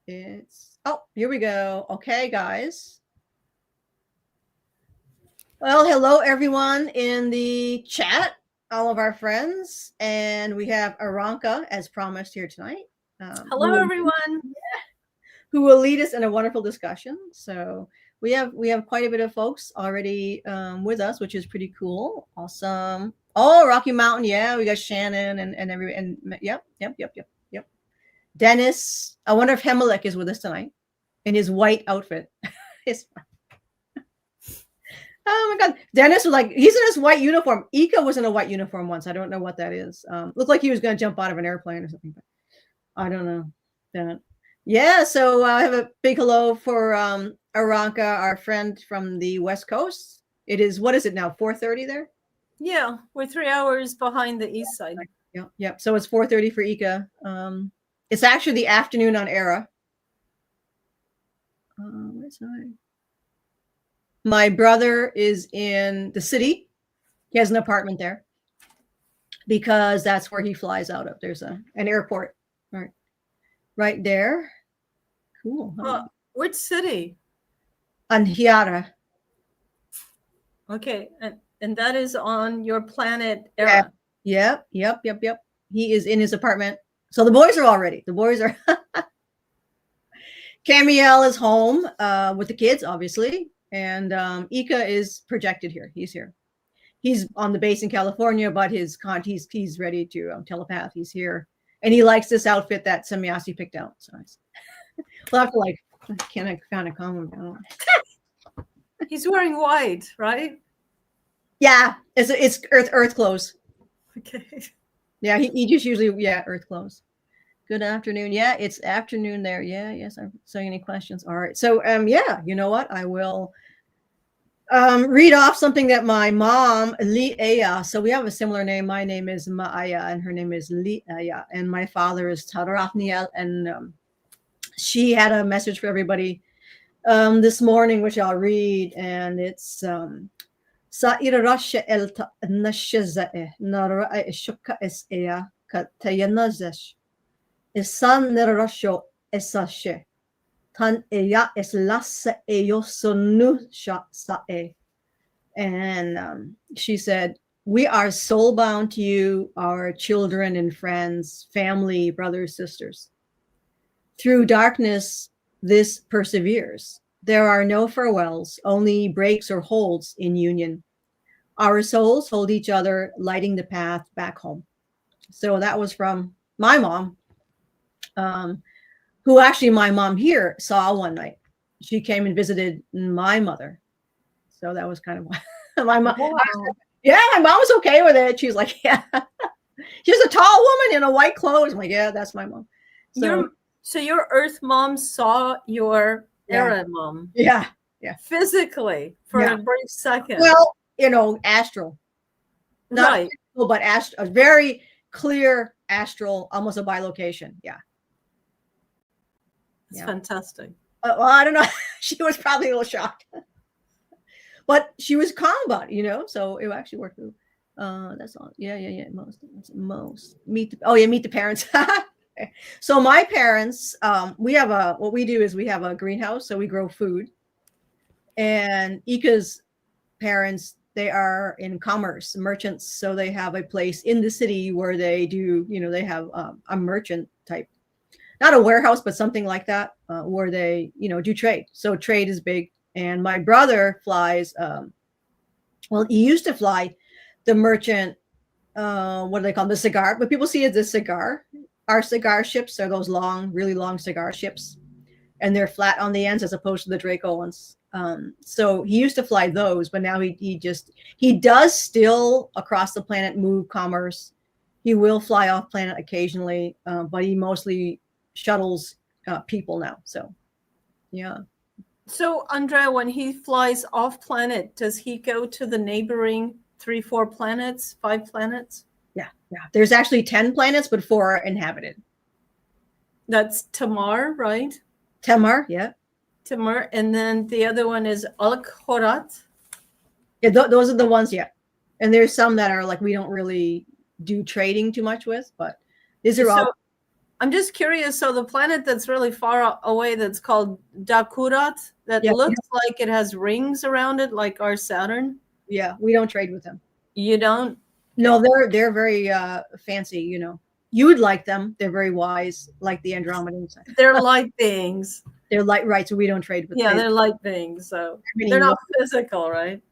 Here we go. Okay, guys. Well, hello everyone in the chat, all of our friends, and we have Aranka as promised here tonight. Hello, everyone. Who will lead us in a wonderful discussion. So we have quite a bit of folks already with us, which is pretty cool. Awesome. Oh, Rocky Mountain, yeah, we got Shannon and yep. Dennis. I wonder if Hemelech is with us tonight in his white outfit. Oh my God. Dennis was like, he's in his white uniform. Eeka was in a white uniform once. I don't know what that is. Looked like he was going to jump out of an airplane or something. But I don't know. Yeah, so I have a big hello for Aranka, our friend from the West Coast. It is, what is it now, 4:30 there? Yeah, we're 3 hours behind the east side. Yep. So it's 4:30 for Eeka. It's actually the afternoon on Erra. Where's my brother is in the city. He has an apartment there because that's where he flies out of. There's an airport right there. Cool. Huh? Which city? Anhiara. Okay, and that is on your planet Erra. Yep. He is in his apartment. So the boys are all ready. The boys are. Camiel is home with the kids, obviously, and Eeka is projected here. He's here. He's on the base in California, but he's ready to telepath. He's here, and he likes this outfit that Semyasi picked out. So we'll have to can I kind of calm him down? He's wearing white, right? Yeah, it's Earth clothes. Okay. Yeah, he just usually Earth clothes. Good afternoon. Yeah, it's afternoon there. Yeah, yes. So any questions? All right. So yeah, you know what? I will read off something that my mom, Lí-eya. So we have a similar name. My name is Ma-eya, and her name is Lí-eya, and my father is Tadarafniel, and she had a message for everybody this morning, which I'll read, and it's Sa irasha el nashazae nara shuka es ea katayanazesh isan nerasho esashe tan eya es lassa eyosonu sha sae. And she said, we are soul bound to you, our children and friends, family, brothers, sisters. Through darkness, this perseveres. There are no farewells, only breaks or holds in union. Our souls hold each other, lighting the path back home. So that was from my mom, who actually my mom here saw one night. She came and visited my mother. So that was kind of my mom. Wow. Yeah, my mom was okay with it. She was like, yeah. She was a tall woman in a white clothes. I'm like, yeah, that's my mom. So your Earth mom saw your Erra mom. Yeah. Physically for a brief second. Well, astral. Not right. Physical, but a very clear astral, almost a bilocation. Yeah. It's fantastic. Well, I don't know. She was probably a little shocked. But she was calm about it, so it actually worked. That's all. Yeah. Most. Meet the parents. So my parents, what we do is we have a greenhouse, so we grow food. And Eeka's parents, they are in commerce, merchants, so they have a place in the city where they do, they have a merchant type, not a warehouse, but something like that, where they, do trade. So trade is big. And my brother flies, he used to fly the merchant, what do they call them? The cigar, but people see it as a cigar. Our cigar ships are those long, really long cigar ships, and they're flat on the ends as opposed to the Draco ones. So he used to fly those, but now he does still across the planet move commerce. He will fly off planet occasionally, but he mostly shuttles people now. So, yeah. So, Andrea, when he flies off planet, does he go to the neighboring 3-4 planets, 5 planets? Yeah. There's actually 10 planets, but 4 are inhabited. That's Tamar, right? Tamar, yeah. Tamar, and then the other one is Al-Khorat. Yeah, those are the ones, yeah. And there's some that are like we don't really do trading too much with, but these are all. I'm just curious. So the planet that's really far away, that's called Dakurat, that looks like it has rings around it, like our Saturn. Yeah, we don't trade with them. You don't? No, they're very fancy. You know, you would like them. They're very wise, like the Andromedans. They're light beings. They're light, right? So we don't trade with them. Yeah, they're light beings. So they're not physical, right?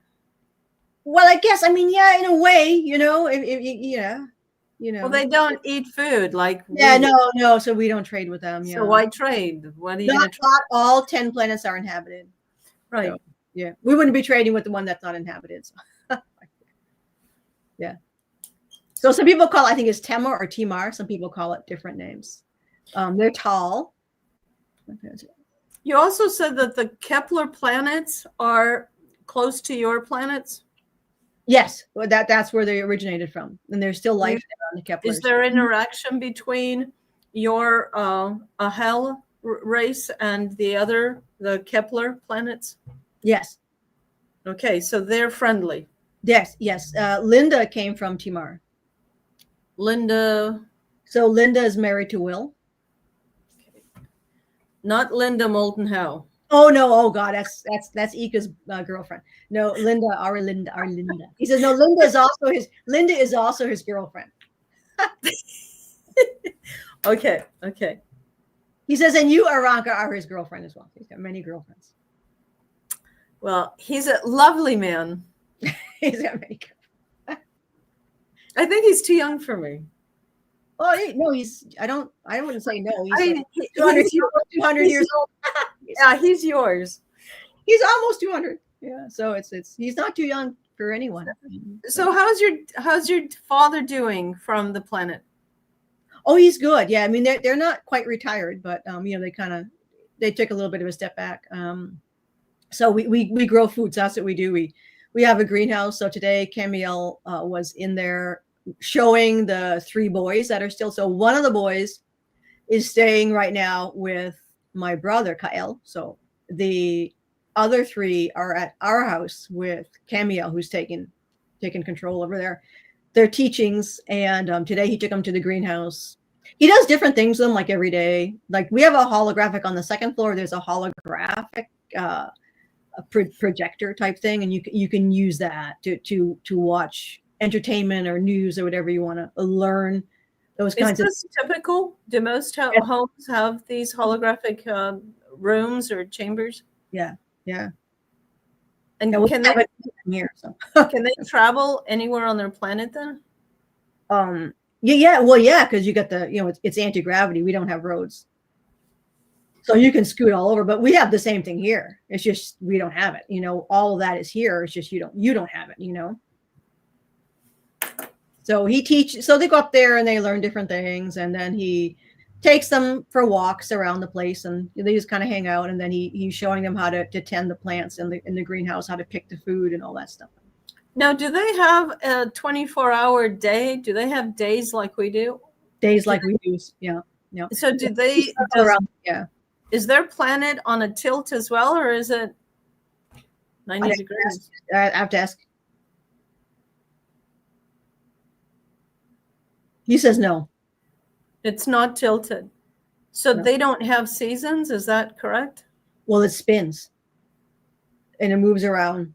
Well, I guess, I mean, yeah, in a way, you know, yeah, you know. Well, they don't eat food like yeah, no. So we don't trade with them. Yeah. So why trade? What are you going to trade? Not all 10 planets are inhabited. Right. So, yeah, we wouldn't be trading with the one that's not inhabited. So. Yeah. So some people call it, I think it's Temor or Timar. Some people call it different names. They're tall. You also said that the Kepler planets are close to your planets. Yes, well, that's where they originated from, and there's still life there on the Kepler. Is there interaction between your Ahel race and the Kepler planets? Yes. Okay, so they're friendly. Yes. Linda came from Timar. Linda. So Linda is married to Will. Okay. Not Linda Moulton Howe. Oh no! Oh God, that's Eeka's girlfriend. No, our Linda. He says no. Linda is also his girlfriend. Okay. He says, and you, Aranka, are his girlfriend as well. He's got many girlfriends. Well, he's a lovely man. He's got many girlfriends. I think he's too young for me. Oh no, I don't want to say no. He's 200 years old. Yeah, he's yours. He's almost 200. Yeah, so it's he's not too young for anyone. So how's your father doing from the planet? Oh, he's good. Yeah, I mean they're not quite retired, but you know, they took a little bit of a step back. So we grow food. So that's what we do. We have a greenhouse. So today Camiel was in there showing the 3 boys that are still. So one of the boys is staying right now with my brother Kyle. So the other 3 are at our house with Camiel, who's taking control over their teachings. And today he took them to the greenhouse. He does different things with them, like every day. Like we have a holographic on the 2nd floor. There's a holographic a projector type thing, and you can use that to watch entertainment or news or whatever you want to learn. Those kinds of. Is this typical? Do most homes have these holographic rooms or chambers? Yeah. And can they here? So can they travel anywhere on their planet then? Yeah. Well, yeah, because you got it's anti-gravity. We don't have roads, so you can scoot all over. But we have the same thing here. It's just we don't have it. You know, all of that is here. It's just you don't have it. You know. So he teaches. So they go up there and they learn different things, and then he takes them for walks around the place, and they just kind of hang out. And then he's showing them how to tend the plants in the greenhouse, how to pick the food and all that stuff. Now, do they have a 24-hour day? Do they have days like we do? Days like we do, yeah. So do they? Yeah. Is their planet on a tilt as well, or is it 90 degrees? I have to ask. He says no. It's not tilted. So they don't have seasons, is that correct? Well, it spins. And it moves around.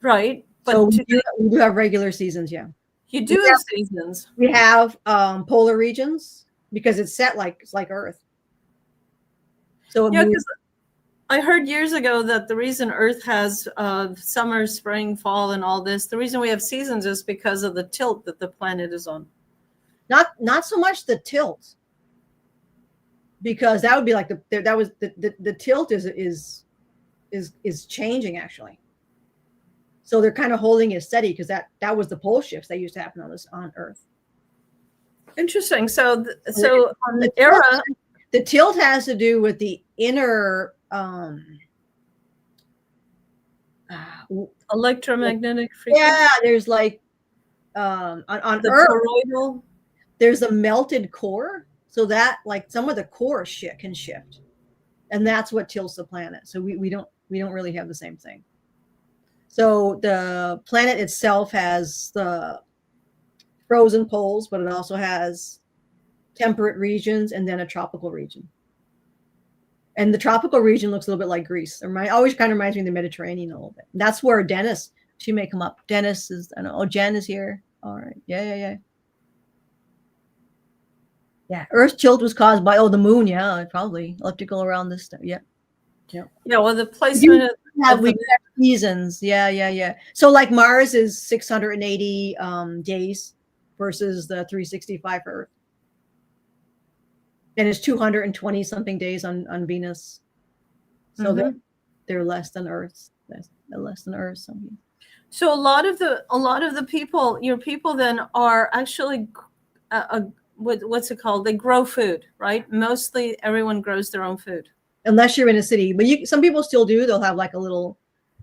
Right. But so we do have regular seasons, yeah. You do have seasons. We have polar regions because it's set it's like Earth. So because I heard years ago that the reason Earth has summer, spring, fall, and all this, the reason we have seasons is because of the tilt that the planet is on. Not so much the tilt, because that would be like the tilt is changing actually. So they're kind of holding it steady because that was the pole shifts that used to happen on Earth. Interesting. So on the Erra, the tilt has to do with the inner electromagnetic frequency. Yeah, there's like on the Earth, toroidal. There's a melted core, so that like some of the core shit can shift, and that's what tilts the planet. So we don't really have the same thing. So the planet itself has the frozen poles, but it also has temperate regions, and then a tropical region. And the tropical region looks a little bit like Greece. Always kind of reminds me of the Mediterranean a little bit. That's where Dennis, she may come up. Dennis is, I don't know, oh, Jen is here. All right. Yeah. Yeah, Earth tilt was caused by the moon. Yeah, probably elliptical around this stuff. Yeah. Well, the placement we have seasons. Yeah. So like Mars is 680 days versus the 365 for Earth, and it's 220 something days on Venus. So they're less than Earth. Less than Earth. So a lot of the people, your people, then are actually what's it called? They grow food, right? Mostly everyone grows their own food. Unless you're in a city, but some people still do. They'll have like a little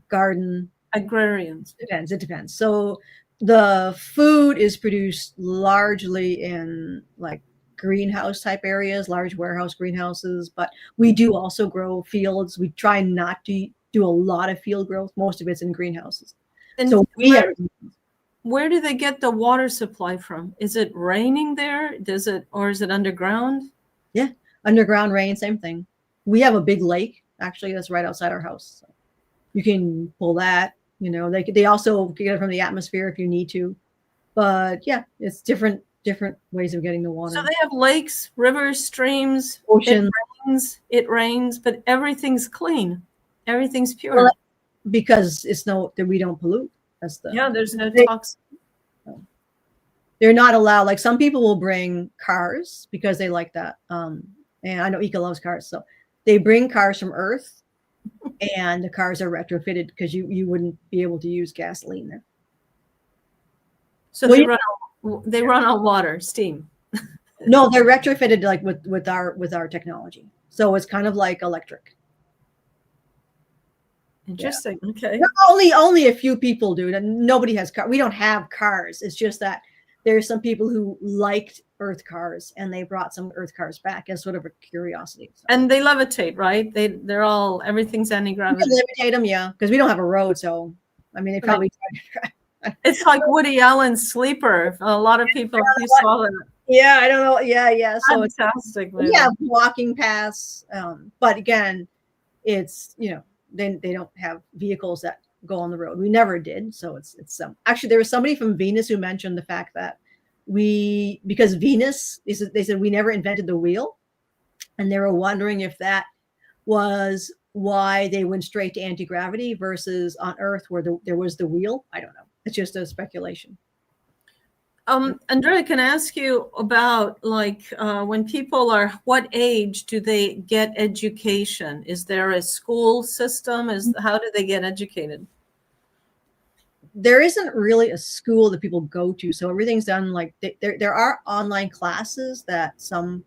garden. Agrarians. It depends. So the food is produced largely in like greenhouse type areas, large warehouse greenhouses, but we do also grow fields. We try not to do a lot of field growth. Most of it's in greenhouses. And so where do they get the water supply from? Is it raining there? Or is it underground? Yeah, underground rain, same thing. We have a big lake actually that's right outside our house. So you can pull that. They also get it from the atmosphere if you need to. But yeah, it's different ways of getting the water. So they have lakes, rivers, streams, ocean. It rains, but everything's clean. Everything's pure. Well, because we don't pollute. There's no toxin. They're not allowed. Like some people will bring cars because they like that. And I know Eeka loves cars, so they bring cars from Earth, and the cars are retrofitted because you wouldn't be able to use gasoline there. So they run on water, steam. No, they're retrofitted like with our technology. So it's kind of like electric. Interesting. Yeah. Okay. Only a few people do it. Nobody has cars. We don't have cars. It's just that there's some people who liked Earth cars and they brought some Earth cars back as sort of a curiosity. So. And they levitate, right? Everything's anti-gravity. Levitate them, yeah, because we don't have a road. So, I mean, they probably. It's like Woody Allen's Sleeper. A lot of people saw that. Yeah, I don't know. Yeah. So fantastic. Yeah, walking paths. But again, it's they don't have vehicles that go on the road. We never did. So it's actually there was somebody from Venus who mentioned the fact that because Venus, they said we never invented the wheel, and they were wondering if that was why they went straight to anti-gravity versus on Earth where there was the wheel. I don't know. It's just a speculation. Andrea, can I ask you about when people are, what age do they get education? Is there a school system? How do they get educated? There isn't really a school that people go to. So everything's done there are online classes that some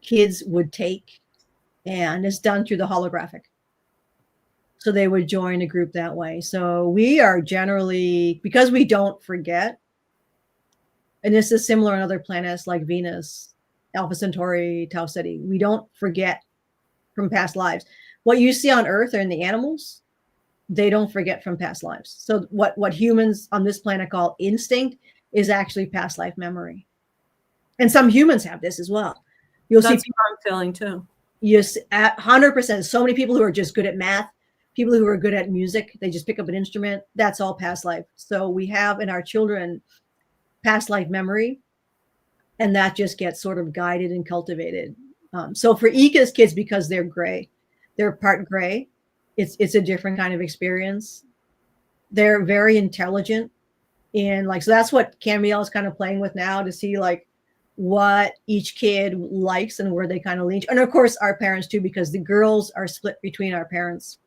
kids would take, and it's done through the holographic. So they would join a group that way. So we are generally, because we don't forget, and this is similar on other planets like Venus, Alpha Centauri, Tau Ceti. We don't forget from past lives. What you see on Earth and the animals, they don't forget from past lives. So what humans on this planet call instinct is actually past life memory. And some humans have this as well. That's what I'm feeling too. Yes, at 100%. So many people who are just good at math, people who are good at music, they just pick up an instrument. That's all past life. So we have in our children past life memory, and that just gets sort of guided and cultivated. So for Eeka's kids, because they're part gray, it's a different kind of experience. They're very intelligent, and so that's what Camiel is kind of playing with now to see what each kid likes and where they kind of lean. And of course our parents too, because the girls are split between our parents.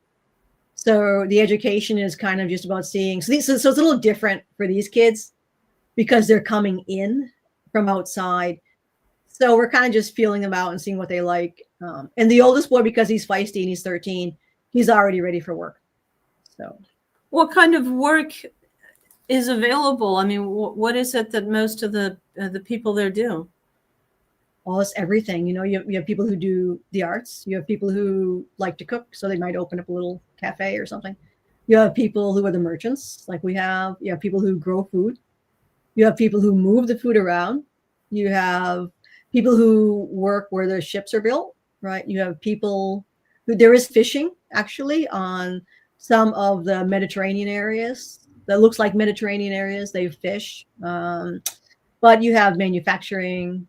So the education is kind of just about seeing. So it's a little different for these kids, because they're coming in from outside. So we're kind of just feeling them out and seeing what they like. And the oldest boy, because he's feisty and he's 13, he's already ready for work. So what kind of work is available? I mean, what is it that most of the people there do? Well, it's everything. You have people who do the arts. You have people who like to cook, so they might open up a little cafe or something. You have people who are the merchants, like we have. You have people who grow food. You have people who move the food around. You have people who work where the ships are built, right? You have people who, there is fishing actually on some of the Mediterranean areas that looks like Mediterranean areas. They fish. But you have manufacturing,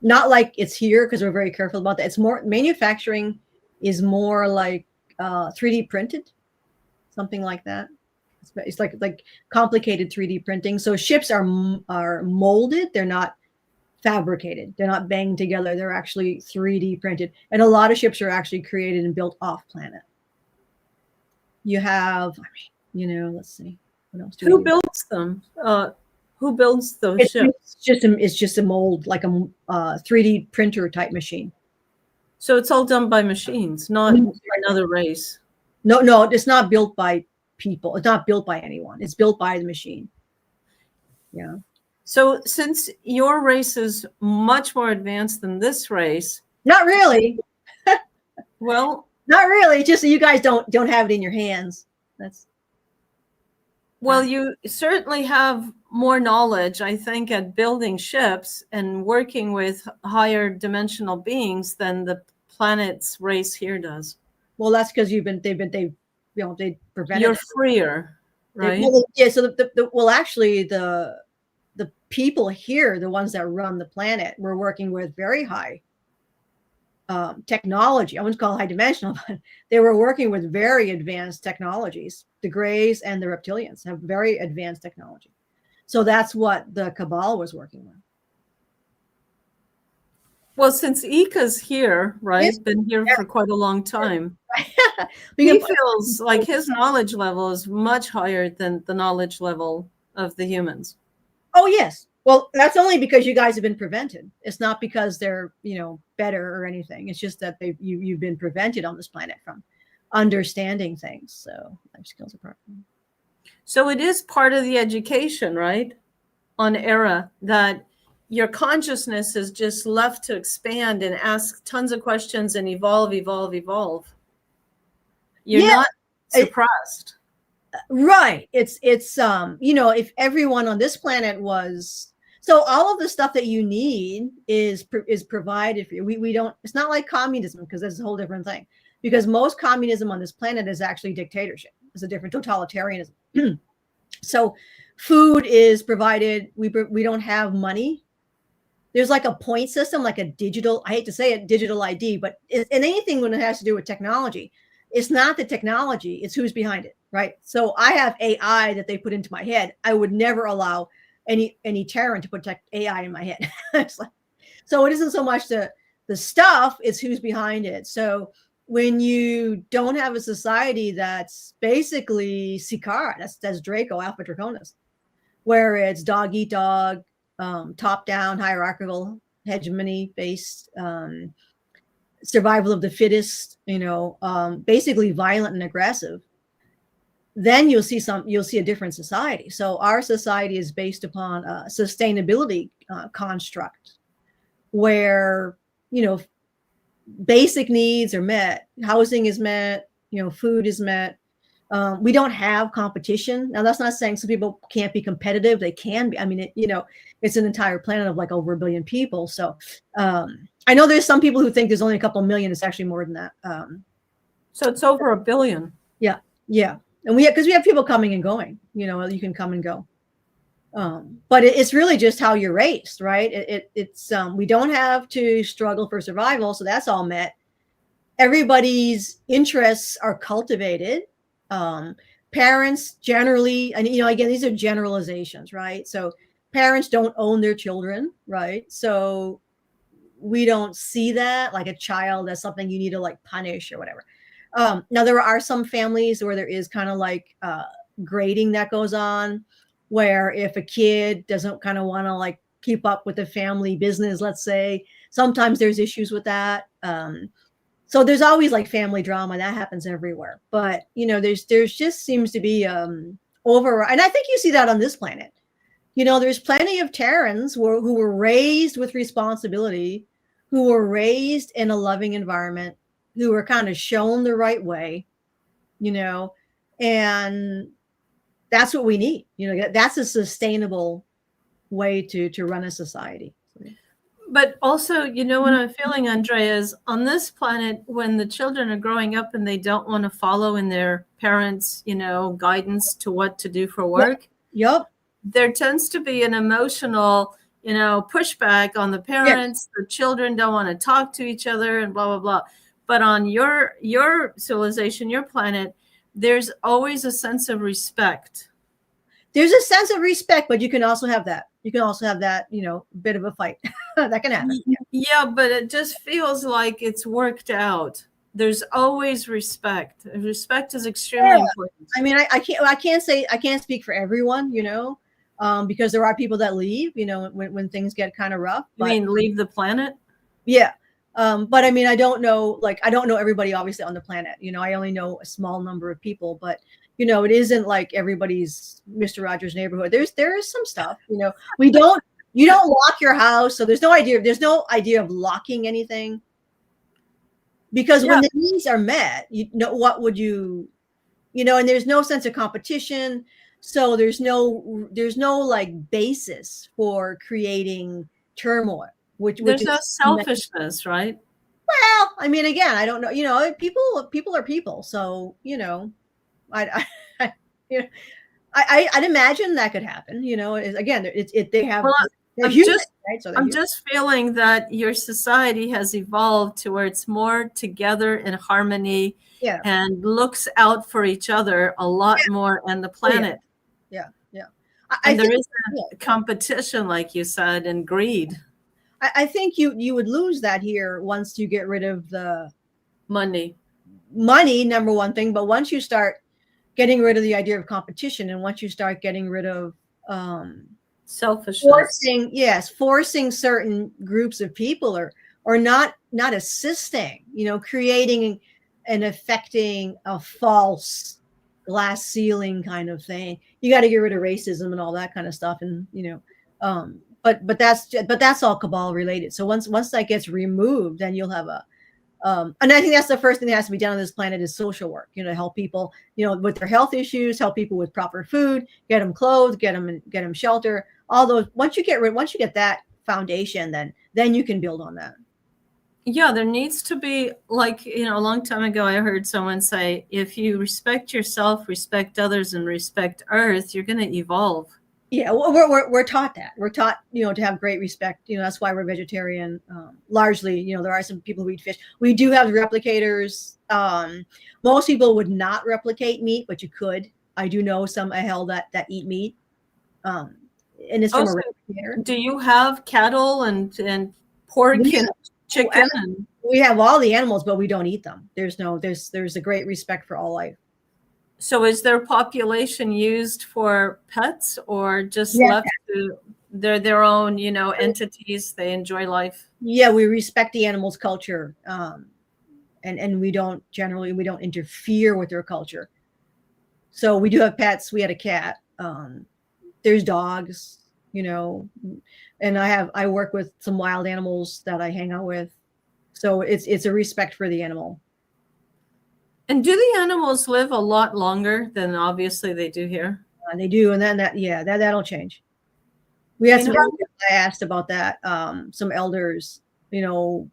not like it's here because we're very careful about that. It's more manufacturing is more like 3D printed, something like that. It's like complicated 3D printing. So ships are molded. They're not fabricated. They're not banged together. They're actually 3D printed. And a lot of ships are actually created and built off planet. You have, let's see. What else Who builds them? Who builds those ships? It's just a mold, like a 3D printer type machine. So it's all done by machines, not another race. No, it's not built by people. It's not built by anyone. It's built by the machine. Yeah. So since your race is much more advanced than this race, not really. Well, not really. Just so you guys don't have it in your hands. Well, you certainly have more knowledge, I think, at building ships and working with higher dimensional beings than the planet's race here does. Well, that's because they prevented. You're freer, right? Yeah. So actually the people here, the ones that run the planet, we're working with very high technology. I wouldn't call it high dimensional, but they were working with very advanced technologies. The Greys and the Reptilians have very advanced technology. So that's what the Cabal was working with. Well, since Eeka's here, right, yes. Been here for quite a long time, he feels like his knowledge level is much higher than the knowledge level of the humans. Oh, yes. Well, that's only because you guys have been prevented. It's not because they're, better or anything. It's just that you've been prevented on this planet from understanding things. So life skills are part of them. So it is part of the education, right, on Erra, that your consciousness is just left to expand and ask tons of questions and evolve. You're not suppressed. Right. It's if everyone on this planet was, so all of the stuff that you need is provided for you. We don't, it's not like communism, because that's a whole different thing, because most communism on this planet is actually dictatorship. It's a different totalitarianism. So food is provided. We don't have money. There's like a point system, like a digital, I hate to say it, digital ID, but in anything when it has to do with technology, it's not the technology, it's who's behind it, right? So I have AI that they put into my head. I would never allow any Terran to put AI in my head. So it isn't so much the stuff, it's who's behind it. So when you don't have a society that's basically Sikar, that's Draco, Alpha Draconis, where it's dog eat dog, top-down, hierarchical, hegemony-based, survival of the fittest, basically violent and aggressive, then you'll see a different society. So our society is based upon a sustainability construct where, basic needs are met, housing is met, food is met. We don't have competition. Now, that's not saying some people can't be competitive. They can be. I mean, it's an entire planet of like over 1 billion people. So I know there's some people who think there's only a couple million. It's actually more than that. So it's over 1 billion. Yeah. And because we have people coming and going, you can come and go. But it's really just how you're raised, right? It's we don't have to struggle for survival. So that's all met. Everybody's interests are cultivated. Parents generally, and again, these are generalizations, right? So parents don't own their children, right? So we don't see that like a child as something you need to like punish or whatever. Now there are some families where there is kind of like grading that goes on, where if a kid doesn't kind of want to like keep up with the family business, let's say, sometimes there's issues with that. So there's always like family drama that happens everywhere, but there's just seems to be over, and I think you see that on this planet. There's plenty of Terrans who were raised with responsibility, who were raised in a loving environment, who were kind of shown the right way, and that's what we need. That's a sustainable way to run a society. But also, you know what I'm feeling, Andrea, is on this planet, when the children are growing up and they don't want to follow in their parents', guidance to what to do for work, Yep. there tends to be an emotional, pushback on the parents. The children don't want to talk to each other and blah, blah, blah. But on your civilization, your planet, there's always a sense of respect. There's a sense of respect, but you can also have that. You can also have that, bit of a fight. That can happen. Yeah, but it just feels like it's worked out. There's always respect. Respect is extremely important. I mean, I can't speak for everyone, because there are people that leave, when things get kind of rough. You mean leave the planet? Yeah. But I mean, I don't know everybody obviously on the planet. I only know a small number of people, but it isn't like everybody's Mr. Rogers' neighborhood. There is some stuff, you don't lock your house, so there's no idea of locking anything. Because when the needs are met, what would you and there's no sense of competition. So there's no like basis for creating turmoil, which there's is no selfishness, right? Well, I mean, again, I don't know. People are people. So I'd imagine that could happen. Again, they have. Well, I'm human, right? So I'm just feeling that your society has evolved to where it's more together in harmony, and looks out for each other a lot more and the planet. Yeah. And there is competition, like you said, and greed. I think you would lose that here once you get rid of the money, number one thing. But once you start getting rid of the idea of competition, and once you start getting rid of selfishness, forcing certain groups of people or not assisting, creating and affecting a false glass ceiling kind of thing. You got to get rid of racism and all that kind of stuff. And but that's all cabal related. So once that gets removed, then you'll have and I think that's the first thing that has to be done on this planet is social work, help people, with their health issues, help people with proper food, get them clothed, get them shelter, all those. Once you get that foundation, then you can build on that. Yeah, there needs to be, like, a long time ago, I heard someone say, if you respect yourself, respect others, and respect Earth, you're going to evolve. Yeah, we're taught that. We're taught, to have great respect. That's why we're vegetarian. Largely, there are some people who eat fish. We do have replicators. Most people would not replicate meat, but you could. I do know some ahel that eat meat. And it's from a replicator. Do you have cattle and pork and chicken? We have all the animals, but we don't eat them. There's a great respect for all life. So is their population used for pets or just left to their own, entities? They enjoy life. Yeah, we respect the animal's culture. And we don't interfere with their culture. So we do have pets. We had a cat. There's dogs, and I work with some wild animals that I hang out with. So it's a respect for the animal. And do the animals live a lot longer than obviously they do here? They do, and then that'll change. We had some elders, I asked about that. Some elders, and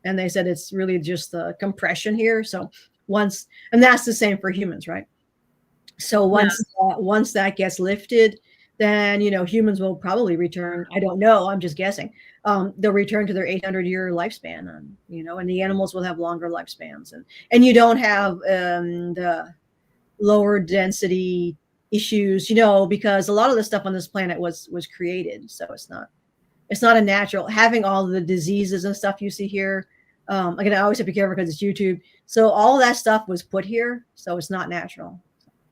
they said it's really just the compression here. So and that's the same for humans, right? So once that gets lifted, then humans will probably return. I don't know. I'm just guessing. They'll return to their 800-year lifespan, and the animals will have longer lifespans, and you don't have the lower density issues, because a lot of the stuff on this planet was created, so it's not a natural having all the diseases and stuff you see here. Again, I always have to be careful because it's YouTube, so all that stuff was put here, so it's not natural.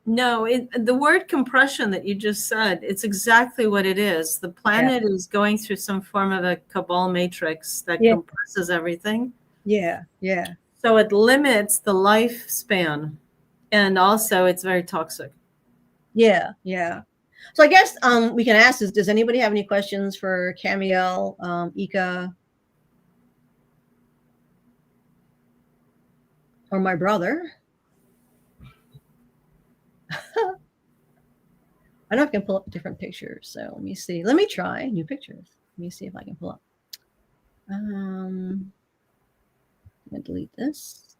No, the word compression that you just said, it's exactly what it is. The planet is going through some form of a cabal matrix that compresses everything. Yeah. So it limits the lifespan, and also it's very toxic. Yeah. So I guess we can ask this. Does anybody have any questions for Camiel, Eeka, or my brother? I don't know if I can pull up different pictures. So let me see. Let me try new pictures. Let me see if I can pull up. I'm gonna delete this.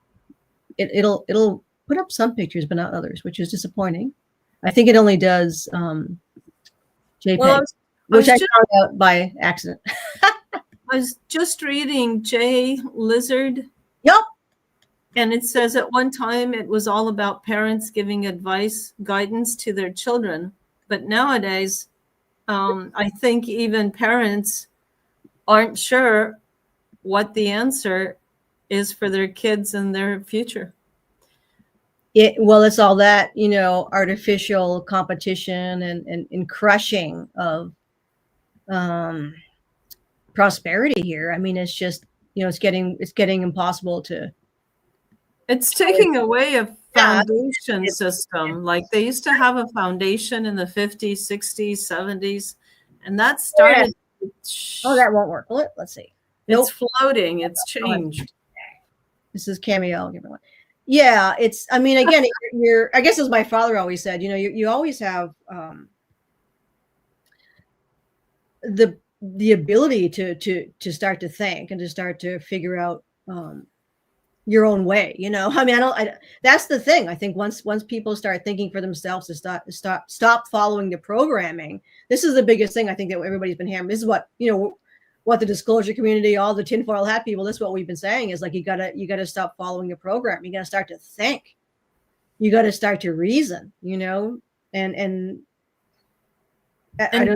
It'll put up some pictures, but not others, which is disappointing. I think it only does JPEG, Well, which I found out by accident. I was just reading J Lizard. Yep. And it says at one time it was all about parents giving advice, guidance to their children. But nowadays, I think even parents aren't sure what the answer is for their kids and their future. Well, it's all that, artificial competition and crushing of prosperity here. I mean, it's just, it's getting impossible to. It's taking away a foundation system. Like they used to have a foundation in the 50s, 60s, 70s, and that started. Yeah. Oh, that won't work. Let's see. It's floating. It's changed. This is Camiel. Yeah, it's. I mean, again, I guess as my father always said, you always have the ability to start to think and to start to figure out your own way. I mean, that's the thing. I think once people start thinking for themselves, to stop following the programming. This is the biggest thing I think that everybody's been hammering. This is what the disclosure community, all the tinfoil hat people, this is what we've been saying is like, you gotta stop following the program. You gotta start to think. You gotta start to reason, and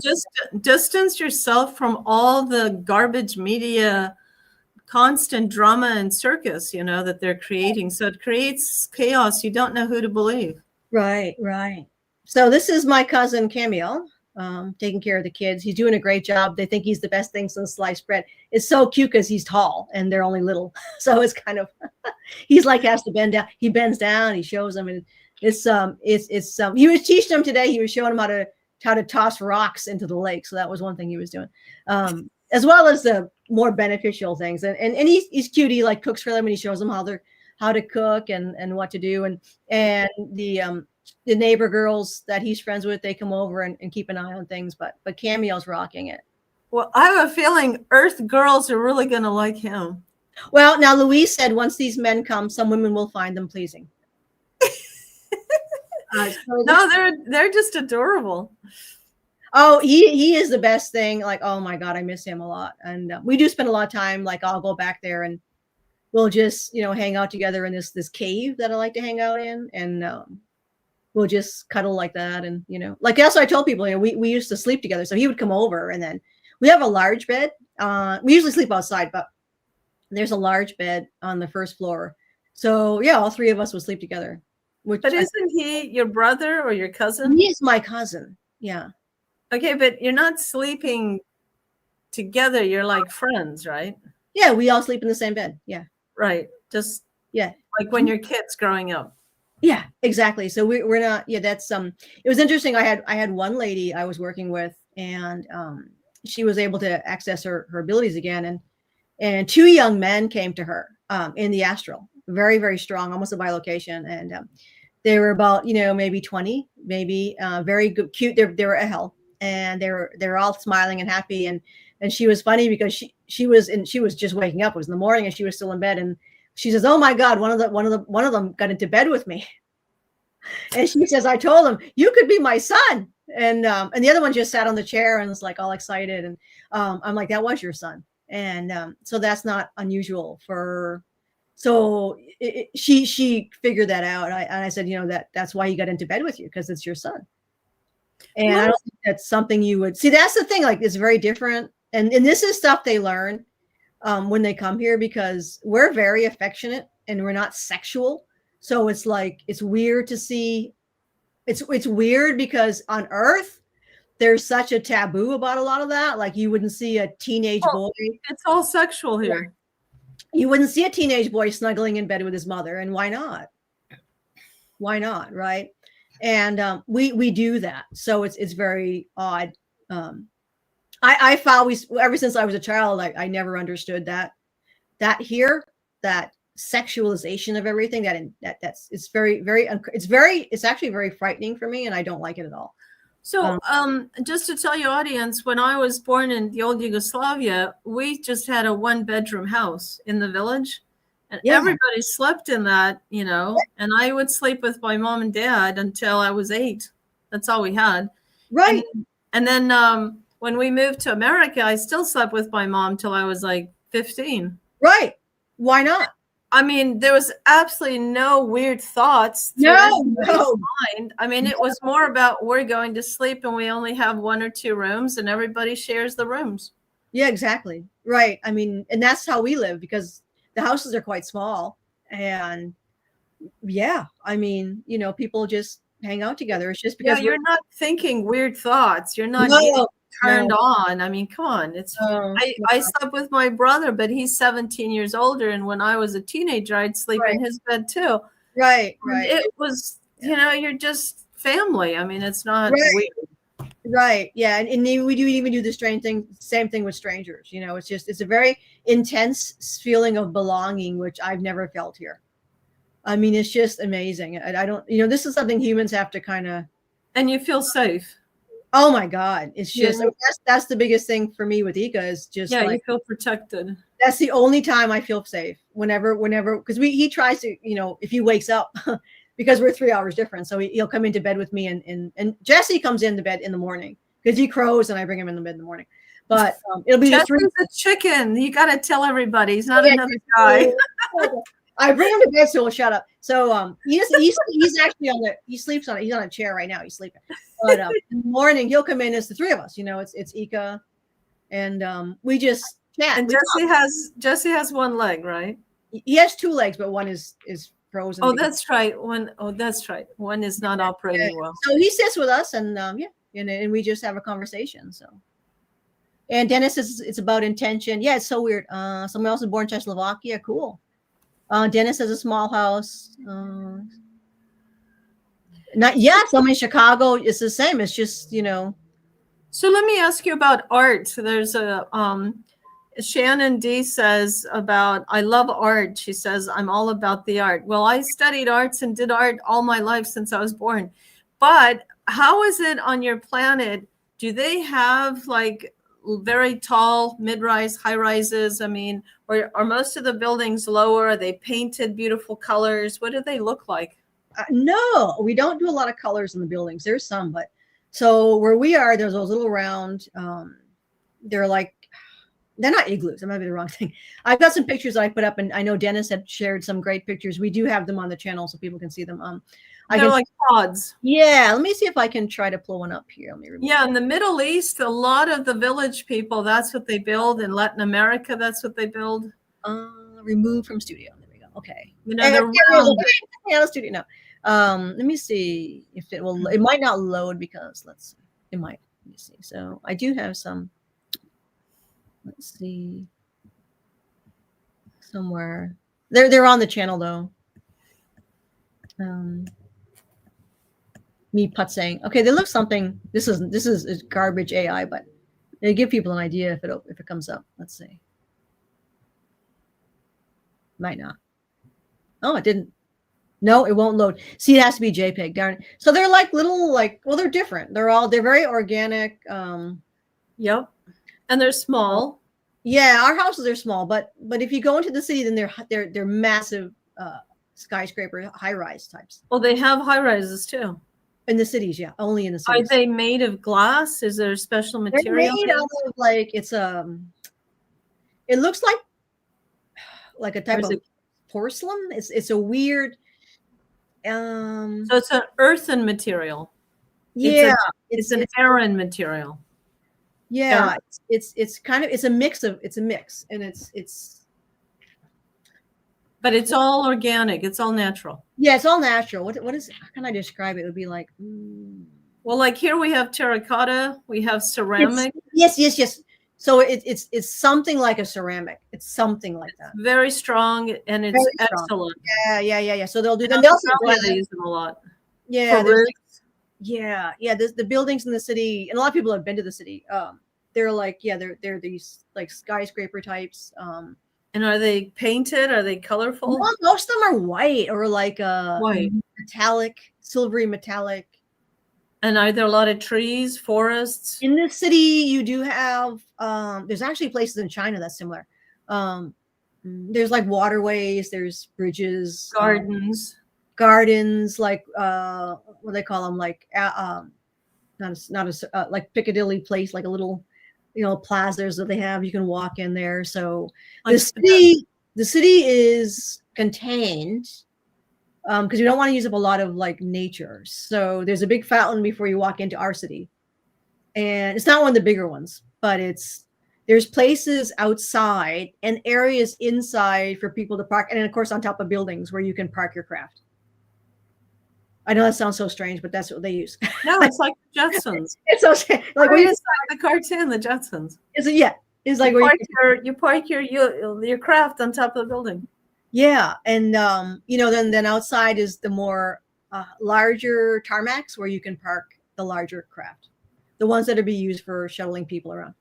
just distance yourself from all the garbage media, constant drama and circus, that they're creating. So it creates chaos. You don't know who to believe. Right. So this is my cousin Camiel, taking care of the kids. He's doing a great job. They think he's the best thing since sliced bread. It's so cute because he's tall and they're only little. So it's kind of, he's like has to bend down. He bends down. He shows them, and it's he was teaching them today. He was showing them how to toss rocks into the lake. So that was one thing he was doing, as well as the more beneficial things. And he's cute. He like cooks for them, and he shows them how to cook and what to do. And the neighbor girls that he's friends with, they come over and keep an eye on things. But Camiel's rocking it. Well, I have a feeling Earth girls are really going to like him. Well, now Louise said once these men come, some women will find them pleasing. No, they're just adorable. Oh, he is the best thing. Like, oh my God, I miss him a lot. And we do spend a lot of time. Like, I'll go back there and we'll just, hang out together in this cave that I like to hang out in. And we'll just cuddle like that. And, like that's what I told people, we used to sleep together. So he would come over, and then we have a large bed. We usually sleep outside, but there's a large bed on the first floor. So yeah, all three of us would sleep together. But isn't he your brother or your cousin? He is my cousin. Yeah. Okay, but you're not sleeping together. You're like friends, right? Yeah, we all sleep in the same bed. Yeah. Right. Just yeah, like when your kids growing up. Yeah, exactly. So we're not. Yeah, that's it was interesting. I had one lady I was working with, and she was able to access her abilities again, and two young men came to her in the astral, very, very strong, almost a bilocation, and they were about maybe 20, maybe very good, cute. They were a hell, and they're all smiling and happy, and she was funny because she was just waking up. It was in the morning, and she was still in bed, and she says, "Oh my God, one of them got into bed with me," and she says, "I told him you could be my son," and the other one just sat on the chair and was like all excited, and I'm like, "That was your son," and so that's not unusual for. So she figured that out. And I said, that's why he got into bed with you, because it's your son. And I don't think that's something you would see. That's the thing. Like, it's very different. And this is stuff they learn when they come here, because we're very affectionate and we're not sexual. So it's like, it's weird to see. It's weird because on Earth, there's such a taboo about a lot of that. Like, you wouldn't see a teenage boy. It's all sexual here. Yeah. You wouldn't see a teenage boy snuggling in bed with his mother, and why not? Why not, right? And we do that, so it's very odd. I've always, ever since I was a child, I never understood that here, that sexualization of everything. It's very, very, it's actually very frightening for me, and I don't like it at all. So, just to tell your audience, when I was born in the old Yugoslavia, we just had a 1-bedroom house in the village, and everybody slept in that, and I would sleep with my mom and dad until I was 8. That's all we had. Right. And then when we moved to America, I still slept with my mom till I was like 15. Right. Why not? I mean, there was absolutely no weird thoughts through anybody's mind. I mean, it was more about we're going to sleep and we only have 1 or 2 rooms and everybody shares the rooms. Yeah, exactly. Right. I mean, and that's how we live because the houses are quite small. And yeah, I mean, people just hang out together. It's just because you're not thinking weird thoughts. You're not turned on. I mean, come on. I slept with my brother, but he's 17 years older. And when I was a teenager, I'd sleep in his bed too. Right. It was, you're just family. I mean, it's not weird. Right. Yeah. And we do even do the same thing with strangers. It's a very intense feeling of belonging, which I've never felt here. I mean, it's just amazing. I don't, this is something humans have to kind of. And you feel safe. Oh my God. It's just, that's the biggest thing for me with Eeka is just you feel protected. That's the only time I feel safe whenever, because he tries to, if he wakes up because we're 3 hours different. So he'll come into bed with me and Jesse comes into bed in the morning because he crows and I bring him in the bed in the morning. But it'll be Jesse's a chicken. You got to tell everybody he's not another guy. I bring him to bed, so he'll shut up. So he's actually he sleeps on it. He's on a chair right now. He's sleeping. But in the morning he'll come in. It's the 3 of us. It's Eeka, and we just chat. And Jesse has 1 leg, right? He has 2 legs, but one is frozen. Oh, that's right. That's right. One is not operating well. So he sits with us, and and we just have a conversation. So. And Dennis it's about intention. Yeah, it's so weird. Someone else is born in Czechoslovakia. Cool. Dennis has a small house. Someone in Chicago. It's the same. It's just, So let me ask you about art. There's a Shannon D says about, I love art. She says, I'm all about the art. Well, I studied arts and did art all my life since I was born. But how is it on your planet? Do they have like very tall mid-rise, high-rises? I mean, or are most of the buildings lower? Are they painted beautiful colors? What do they look like? No, we don't do a lot of colors in the buildings. There's some, but so where we are, there's those little round, they're not igloos. That might be the wrong thing. I've got some pictures that I put up, and I know Dennis had shared some great pictures. We do have them on the channel so people can see them. They're like pods. Yeah, let me see if I can try to pull one up here. In the Middle East, a lot of the village people, that's what they build. In Latin America, that's what they build. Remove from studio. There we go. Okay. They're studio. No. Let me see if it will. It might not load because it might. Let me see. So I do have some. Let's see. Somewhere they're on the channel though. Me putzing. Okay, they look something. This is garbage AI, but they give people an idea if it comes up. Let's see. Might not. Oh, it didn't. No, it won't load. See, it has to be JPEG. Darn it. So they're like little, well, they're different. They're very organic. Yep. And they're small. Yeah, our houses are small, but if you go into the city, then they're massive skyscraper high-rise types. Well, they have high-rises too. In the cities, yeah, only in the cities. Are they made of glass? Is there a special material? They're made out of it looks like a type of porcelain. It's a weird. So it's an earthen material. Yeah, it's an Aran material. Yeah, it's a mix, and it's. But it's all organic. It's all natural. Yeah, it's all natural. What is? How can I describe it? It would be like. Well, like here we have terracotta. We have ceramic. Yes. So it's something like a ceramic. It's something like that. Very strong, and it's excellent. Yeah. So they'll do that. They use them a lot. Yeah. The buildings in the city, and a lot of people have been to the city. They're these like skyscraper types. And are they painted? Are they colorful? Well, most of them are white or like white, metallic, silvery metallic. And are there a lot of trees, forests? In this city, you do have, there's actually places in China that's similar. There's like waterways, there's bridges, gardens, like what they call them, like not a like Piccadilly place, like a little, plazas that they have. You can walk in there. So the city is contained because we don't want to use up a lot of like nature. So there's a big fountain before you walk into our city, and it's not one of the bigger ones, but there's places outside and areas inside for people to park, and then of course on top of buildings where you can park your craft. I know that sounds so strange, but that's what they use. No, it's like the Jetsons. It's so strange. Like when you the cartoon, the Jetsons. It's like you park your craft on top of the building. Yeah, and then outside is the more larger tarmacs where you can park the larger craft, the ones that are be used for shuttling people around.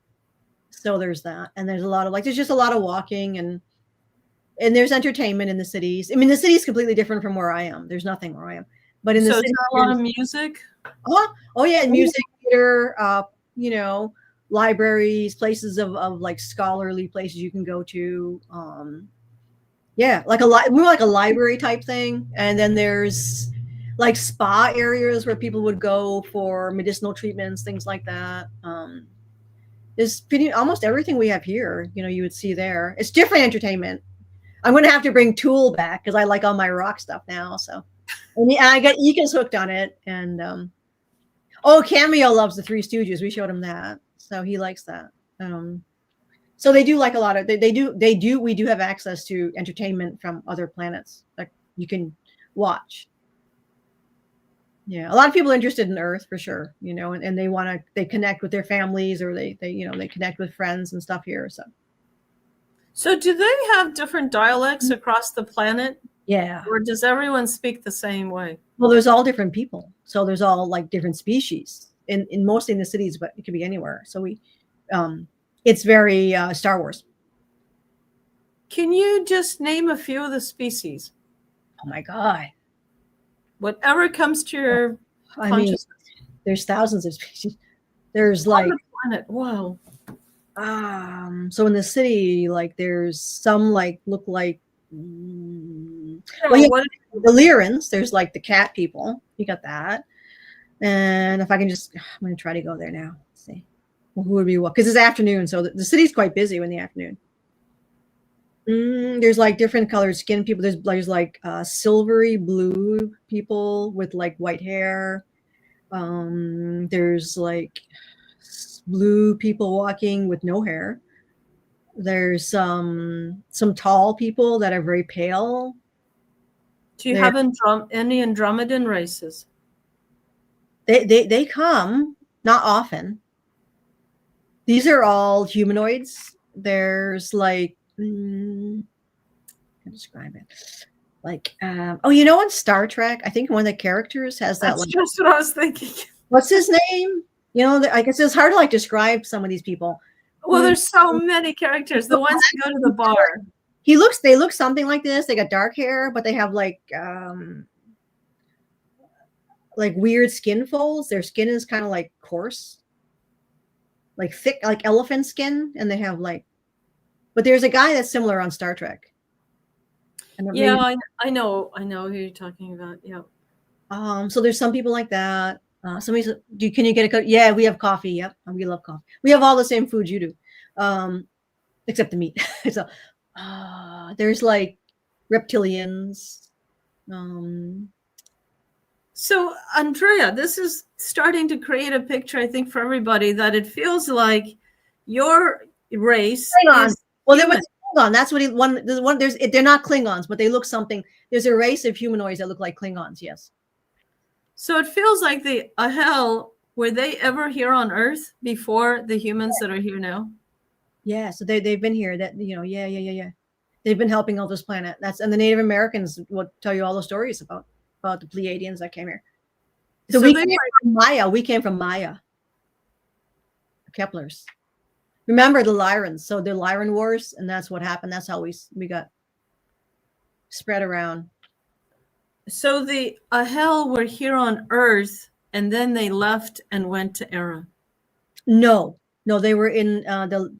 So there's that, and there's a lot of there's just a lot of walking, and there's entertainment in the cities. I mean, the city is completely different from where I am. There's nothing where I am, but in the city, is there a lot of music? Oh yeah, music, theater, libraries, places of like scholarly places you can go to. Yeah, like more like a library type thing, and then there's like spa areas where people would go for medicinal treatments, things like that. There's almost everything we have here. You would see there. It's different entertainment. I'm going to have to bring Tool back because I like all my rock stuff now. So, and I got Eeka's hooked on it, and Camiel loves the Three Stooges. We showed him that, so he likes that. So they do like a lot of we do have access to entertainment from other planets that you can watch. Yeah, a lot of people are interested in Earth for sure, and they connect with their families, or they connect with friends and stuff here. So do they have different dialects across the planet? Yeah. Or does everyone speak the same way? Well, there's all different people. So there's all like different species in mostly in the cities, but it could be anywhere. So it's very Star Wars. Can you just name a few of the species? Oh my God. Whatever comes to your consciousness. There's thousands of species. There's like on the planet. Wow. So in the city, like there's some look like the Lí-eyans. There's like the cat people. You got that. And if I can I'm going to try to go there now. Let's see. Well, who would be what? Because it's afternoon, so the city's quite busy in the afternoon. There's like different colored skin people. There's like silvery blue people with like white hair. There's like blue people walking with no hair. There's some tall people that are very pale. Do you have any Andromedan races? They come, not often. These are all humanoids. There's like I can describe it. Like in Star Trek, I think one of the characters has that. That's just what I was thinking. What's his name? I guess it's hard to describe some of these people. Well, there's so many characters. The ones that go to the bar. They look something like this. They got dark hair, but they have like weird skin folds. Their skin is kind of like coarse, like thick, like elephant skin, and they have but there's a guy that's similar on Star Trek. Yeah, I know who you're talking about. Yeah. So there's some people like that. Somebody said, can you get a cup? Yeah, we have coffee. Yep. We love coffee. We have all the same food you do. Except the meat. So there's like reptilians. So Andrea, this is starting to create a picture, I think, for everybody that it feels like your race. Well, there was Klingon. That's what they're not Klingons, but they look something. There's a race of humanoids that look like Klingons. Yes. So it feels like the Ahel, were they ever here on Earth before the humans that are here now? Yeah. So they've been here. Yeah. They've been helping all this planet. And the Native Americans will tell you all the stories about the Pleiadians that came here. So we came from Ma-eya. We came from Ma-eya. Keplers. Remember the Lyrans. So the Lyran Wars, and that's what happened. That's how we got spread around. So the Ahel were here on Earth and then they left and went to Erra. No, they were in the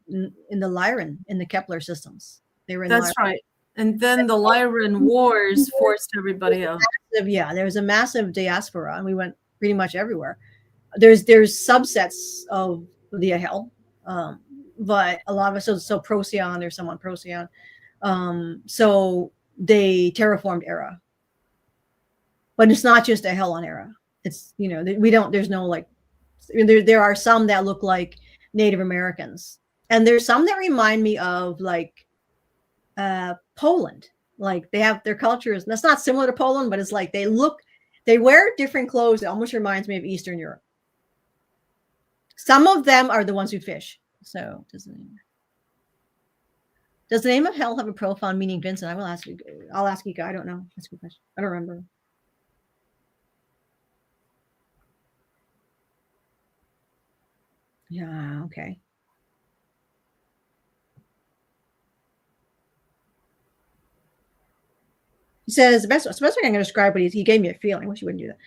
Lyran, in the Kepler systems. They were in That's Lyran. right. And then the Lyran Wars forced everybody out. Yeah, there was a massive diaspora, and we went pretty much everywhere. There's subsets of the hell, but a lot of us. So Procyon, there's someone Procyon. So they terraformed Erra, but it's not just a hell on Erra. It's, you know, we don't. There's no like. There are some that look like Native Americans, and there's some that remind me of like Poland. Like they have their cultures. That's not similar to Poland, but it's like they wear different clothes. It almost reminds me of Eastern Europe. Some of them are the ones who fish. So does the name of hell have a profound meaning, Vincent? I'll ask Eeka. I don't know. That's a good question. I don't remember. Yeah, okay. He says the best way I'm going to describe what he gave me a feeling. I wish he wouldn't do that.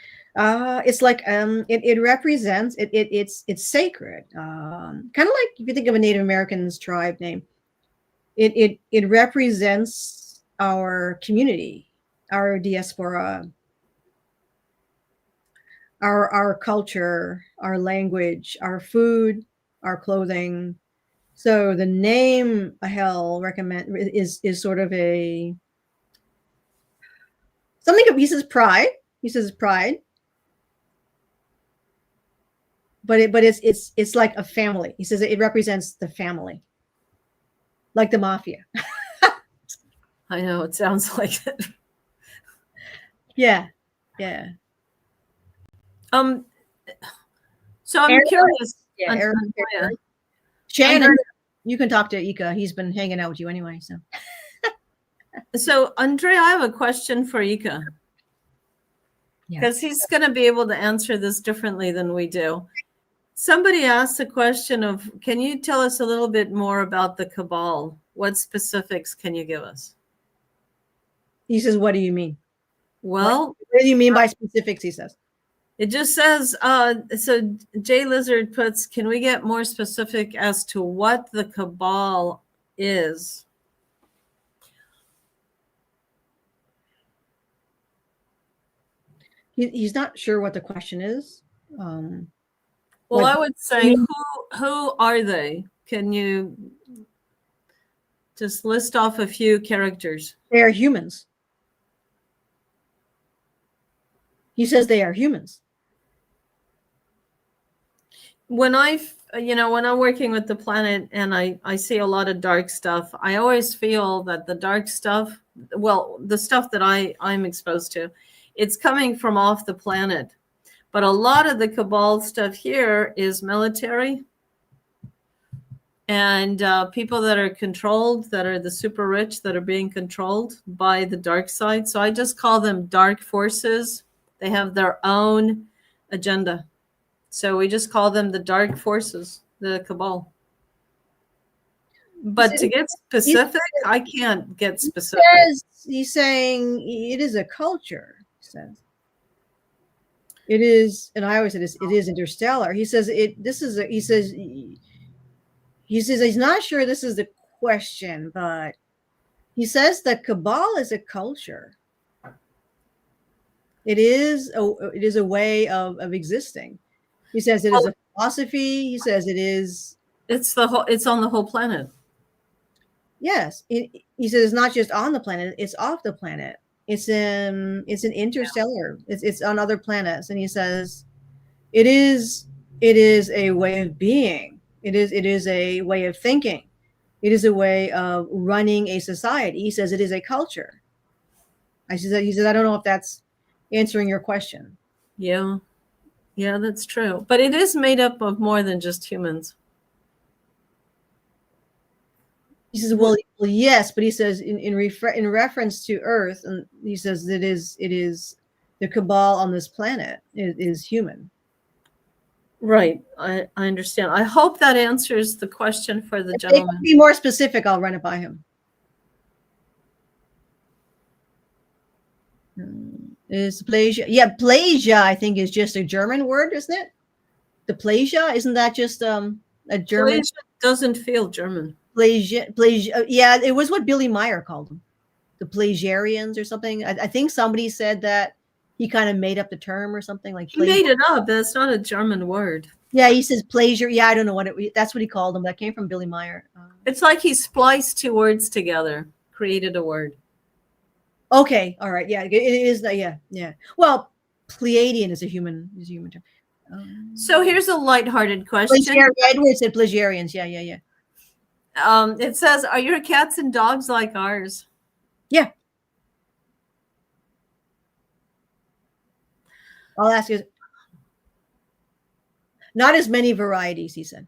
It's like it represents it's sacred. Kind of like if you think of a Native American's tribe name, it represents our community, our diaspora, our culture, our language, our food, our clothing. So the name hell recommend is sort of a something. He says pride. He says pride. But it's like a family. He says it represents the family, like the mafia. I know, it sounds like it. Yeah. So I'm curious. Yeah, Erra, Shannon, you can talk to Eeka. He's been hanging out with you anyway. So Andrea, I have a question for Eeka. Because he's going to be able to answer this differently than we do. Somebody asked the question of, can you tell us a little bit more about the Cabal? What specifics can you give us? He says, what do you mean? Well, what do you mean by specifics? He says. It just says, so Jay Lizard puts, can we get more specific as to what the Cabal is? He's not sure what the question is. Well, I would say, who are they? Can you just list off a few characters? They are humans. He says they are humans. When when I'm working with the planet and I see a lot of dark stuff, I always feel that the dark stuff, well, the stuff that I'm exposed to, it's coming from off the planet. But a lot of the Cabal stuff here is military and people that are controlled, that are the super rich, that are being controlled by the dark side. So I just call them dark forces. They have their own agenda. So we just call them the dark forces, the Cabal. But to get specific, I can't get specific. He's saying it is a culture, he says. It is, and I always say this, it is interstellar. He says he says he's not sure this is the question, but he says that Cabal is a culture. It is a way of existing. He says it is a philosophy. He says it is. It's on the whole planet. Yes, he says it's not just on the planet; it's off the planet. It's an interstellar. It's on other planets, and he says it is a way of being. It is a way of thinking. It is a way of running a society. He says it is a culture. He says I don't know if that's answering your question. Yeah, that's true. But it is made up of more than just humans. He says, well, yes, but he says in reference to Earth, and he says it is the Cabal on this planet is human. Right, I understand. I hope that answers the question for the gentleman. To be more specific, I'll run it by him. Is Plesia? Yeah, Plesia, I think, is just a German word, isn't it? The Plesia, isn't that just a German? Plesia doesn't feel German. Plesia. Yeah, it was what Billy Meyer called them, the Pleiadians or something. I think somebody said that he kind of made up the term or something like. He made it up. That's not a German word. Yeah, he says pleasure. Yeah, I don't know what it. That's what he called them. That came from Billy Meyer. It's like he spliced two words together, created a word. Okay, all right. Yeah, it is. Yeah, yeah. Well, Pleiadian is a human term. So here's a lighthearted question. Edward said Pleiadians. Yeah, yeah, yeah. It says, "Are your cats and dogs like ours?" Yeah. I'll ask you. Not as many varieties, he said.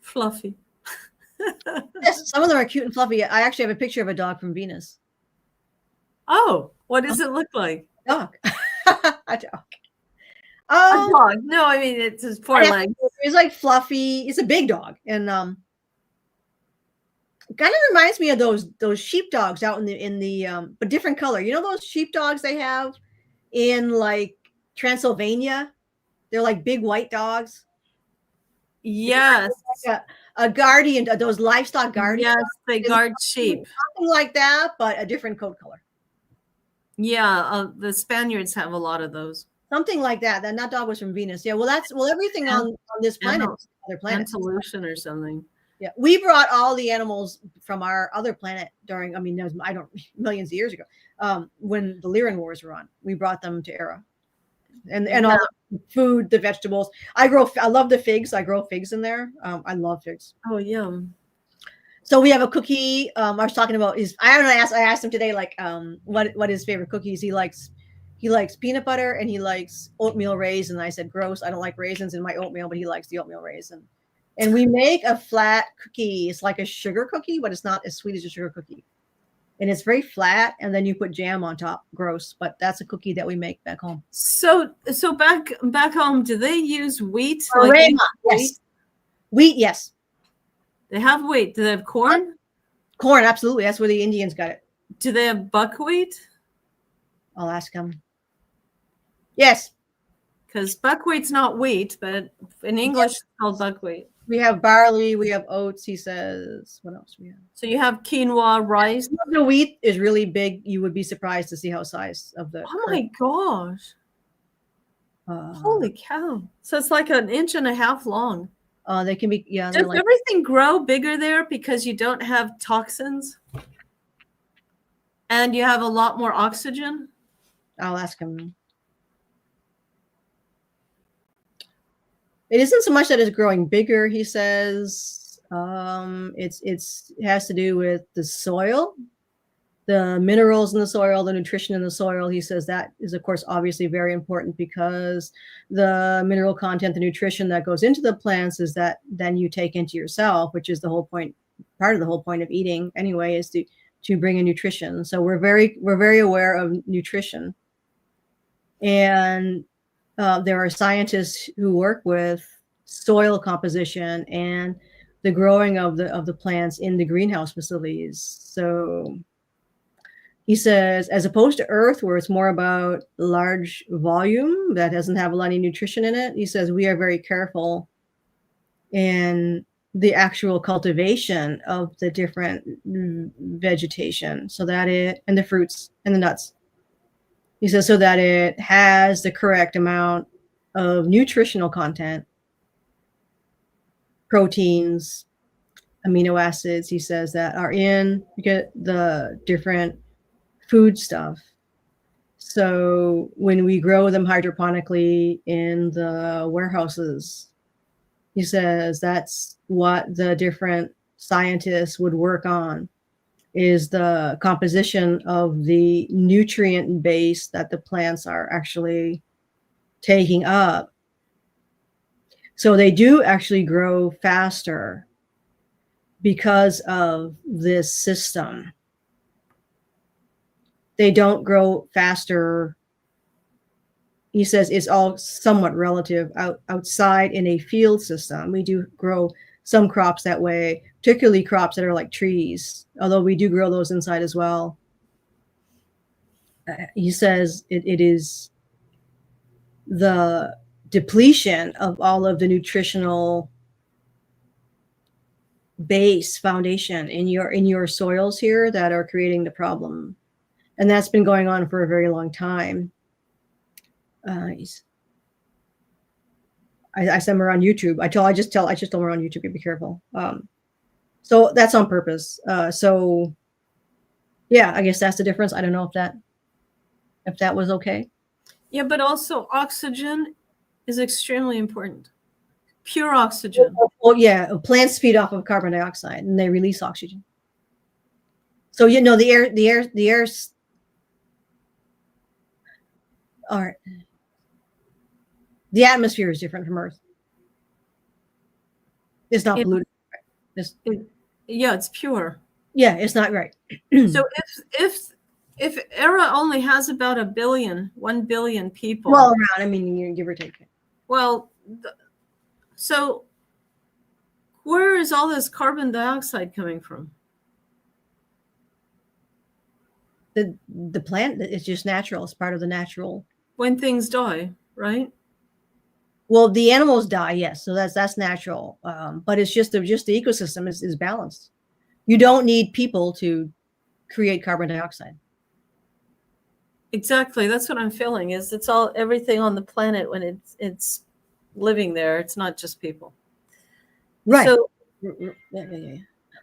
Fluffy. Yes, some of them are cute and fluffy. I actually have a picture of a dog from Venus. Oh, what does it look like? Dog. A dog. A dog. No, I mean it's his four legs. It's like fluffy. It's a big dog, and kind of reminds me of those sheepdogs out in the but different color. You know those sheepdogs they have in like Transylvania? They're like big white dogs. Yes. Like a guardian, those livestock guardians. Yes, they guard sheep. Something like that, but a different coat color. Yeah, the Spaniards have a lot of those. Something like that. That dog was from Venus. Yeah, well, everything on this planet is other planets. Solution or something. Yeah, we brought all the animals from our other planet during. I mean, millions of years ago, when the Lyran Wars were on. We brought them to Erra, and all the food, the vegetables. I love the figs. I grow figs in there. I love figs. Oh, yum. So we have a cookie. I was talking about I asked him today, like, what his favorite cookies. He likes peanut butter and he likes oatmeal raisin. I said, gross. I don't like raisins in my oatmeal, but he likes the oatmeal raisin. And we make a flat cookie. It's like a sugar cookie, but it's not as sweet as a sugar cookie. And it's very flat, and then you put jam on top. Gross, but that's a cookie that we make back home. So back home, do they use wheat? Yes. Wheat, yes. They have wheat. Do they have corn? Corn, absolutely. That's where the Indians got it. Do they have buckwheat? I'll ask them. Yes. Because buckwheat's not wheat, but in English it's called buckwheat. We have barley, we have oats, he says. What else we have? So you have quinoa, rice. The wheat is really big. You would be surprised to see how size of the. Oh my gosh. Holy cow. So it's like 1.5 inches long. They can be, yeah. Does everything grow bigger there because you don't have toxins? And you have a lot more oxygen? I'll ask him. It isn't so much that it's growing bigger, he says. It has to do with the soil, the minerals in the soil, the nutrition in the soil. He says that is, of course, obviously very important because the mineral content, the nutrition that goes into the plants is that then you take into yourself, which is the whole point. Part of the whole point of eating anyway is to bring in nutrition. So we're very aware of nutrition. And there are scientists who work with soil composition and the growing of the plants in the greenhouse facilities. So he says, as opposed to Earth, where it's more about large volume that doesn't have a lot of nutrition in it, he says we are very careful in the actual cultivation of the different vegetation, so that and the fruits and the nuts. He says so that it has the correct amount of nutritional content, proteins, amino acids, he says, that are in the different food stuff. So when we grow them hydroponically in the warehouses, he says that's what the different scientists would work on, is the composition of the nutrient base that the plants are actually taking up. So they do actually grow faster because of this system. They don't grow faster. He says it's all somewhat relative outside in a field system. We do grow some crops that way, particularly crops that are like trees, although we do grow those inside as well. He says it is the depletion of all of the nutritional base foundation in your soils here that are creating the problem, and that's been going on for a very long time. I send her on YouTube. I just told her on YouTube to be careful. So that's on purpose. So yeah, I guess that's the difference. I don't know if that was okay. Yeah, but also oxygen is extremely important. Pure oxygen. Well, yeah, plants feed off of carbon dioxide and they release oxygen. So you know the air's all right. The atmosphere is different from Earth. It's not polluted. Yeah, it's pure. Yeah, it's not right. So if Erra only has about 1 billion people. Well, around, I mean, give or take. Well, so where is all this carbon dioxide coming from? The plant is just natural. It's part of the natural. When things die, right? Well, the animals die, yes. So that's natural. But it's just the ecosystem is balanced. You don't need people to create carbon dioxide. Exactly. That's what I'm feeling. Is it's all everything on the planet when it's living there. It's not just people. Right. So, yeah.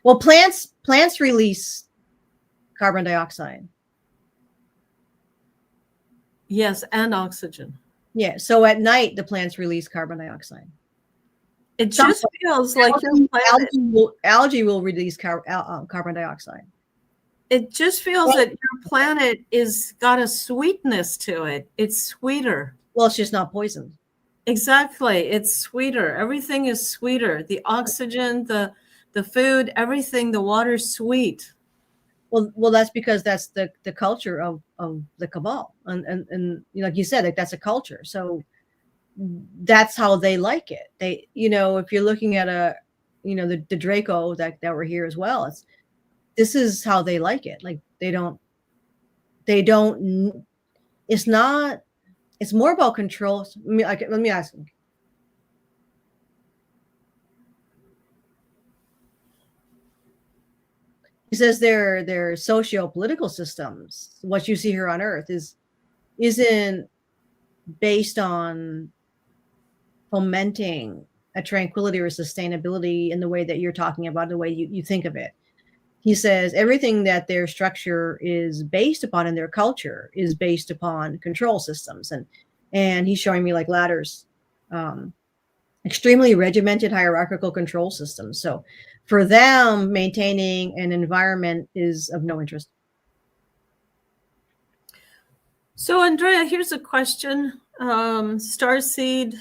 Well, plants release carbon dioxide. Yes, and oxygen. Yeah. So at night, the plants release carbon dioxide. It just feels like algae will release carbon dioxide. It just feels that your planet is got a sweetness to it. It's sweeter. Well, it's just not poisoned. Exactly. It's sweeter. Everything is sweeter. The oxygen, the food, everything, the water's sweet. Well, that's because that's the culture of the cabal, and like you said, like that's a culture. So that's how they like it. They, if you're looking at the Draco that were here as well, this is how they like it. Like they don't. It's not. It's more about control. Let me ask you. He says their socio-political systems, what you see here on Earth, isn't based on fomenting a tranquility or sustainability in the way that you're talking about, the way you think of it. He says everything that their structure is based upon in their culture is based upon control systems. And he's showing me like ladders, extremely regimented hierarchical control systems. So for them, maintaining an environment is of no interest. So Andrea, here's a question. Starseed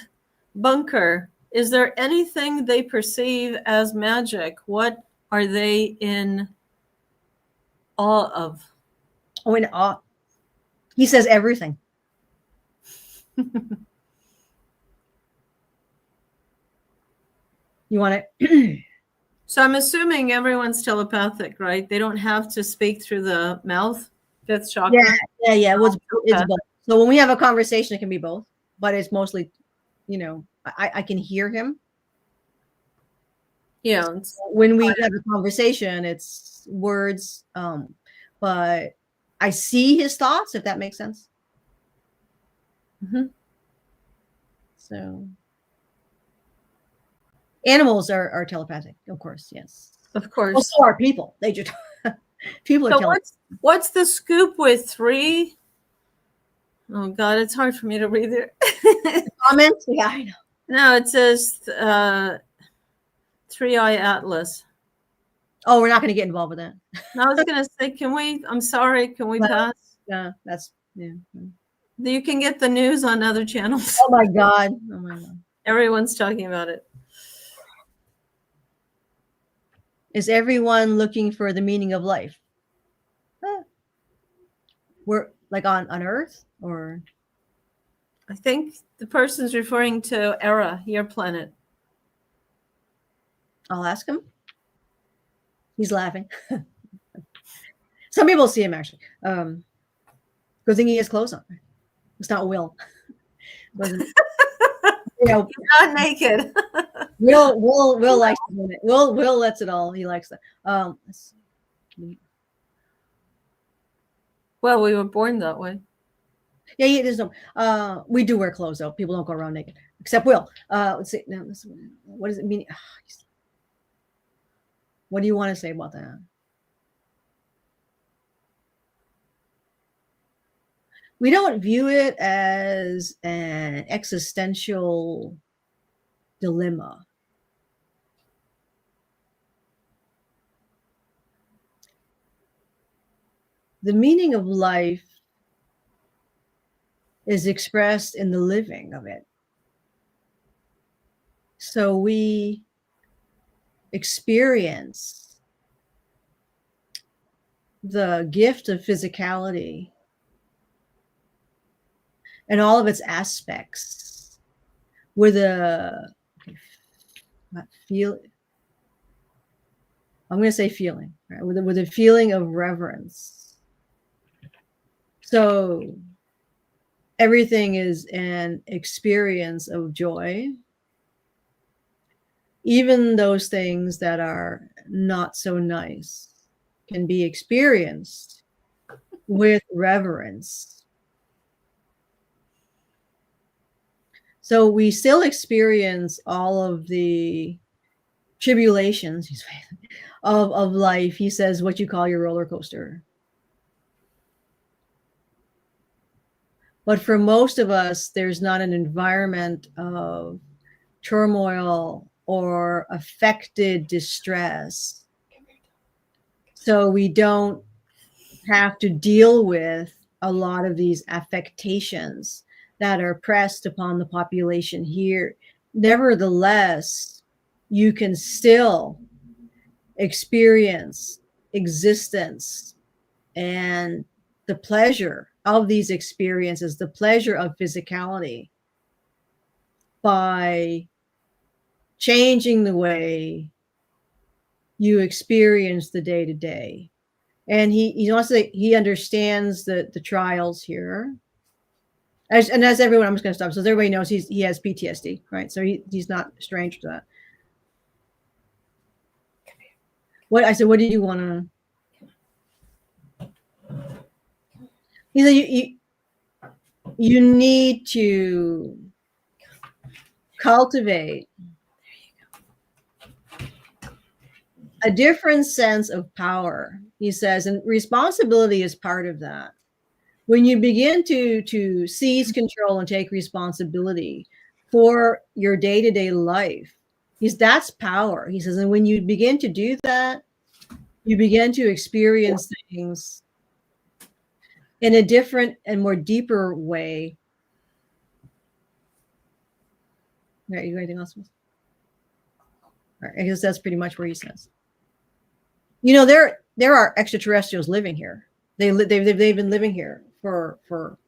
Bunker, is there anything they perceive as magic? What are they in awe of? Oh, in awe. He says everything. You want it? So I'm assuming everyone's telepathic, right? They don't have to speak through the mouth, fifth chakra. Yeah. Well, it's both. So when we have a conversation, it can be both, but it's mostly, I can hear him. Yeah. When we have a conversation, it's words, but I see his thoughts, if that makes sense. Mm-hmm. So animals are telepathic, of course, yes. Of course. Also are people. They just people are telepathic. What's the scoop with 3? Oh God, it's hard for me to read it. Comments? Yeah, I know. No, it says 3-eye atlas. Oh, we're not going to get involved with that. I was going to say, I'm sorry, can we pass? Yeah, that's, yeah. You can get the news on other channels. Oh my God. Everyone's talking about it. Is everyone looking for the meaning of life? We're like on Earth, or? I think the person's referring to Erra, your planet. I'll ask him. He's laughing. Some people see him actually. Go Good thing he has clothes on. It's not Will. Wasn't, He's not naked. Will likes to do it. Will lets it all. He likes that. Let's see. Well, we were born that way. Yeah, there's no. We do wear clothes though. People don't go around naked, except Will. Let's see. Now, what does it mean? What do you want to say about that? We don't view it as an existential dilemma. The meaning of life is expressed in the living of it. So we experience the gift of physicality and all of its aspects with a feel. I'm going to say feeling, right? With a feeling of reverence. So everything is an experience of joy. Even those things that are not so nice can be experienced with reverence. So we still experience all of the tribulations of life. He says, what you call your roller coaster. But for most of us, there's not an environment of turmoil or affected distress. So we don't have to deal with a lot of these affectations that are pressed upon the population here. Nevertheless, you can still experience existence and the pleasure of these experiences, the pleasure of physicality, by changing the way you experience the day to day. And he wants to, he understands the trials here. As everyone, I'm just going to stop. So everybody knows he has PTSD, right? So he's not strange to that. What I said, what did you want to? He said you need to cultivate a different sense of power, he says, and responsibility is part of that. When you begin to seize control and take responsibility for your day-to-day life, that's power. He says, and when you begin to do that, you begin to experience things in a different and more deeper way. Right, you got anything else? All right, I guess that's pretty much where he says. You know, there are extraterrestrials living here. They've been living here for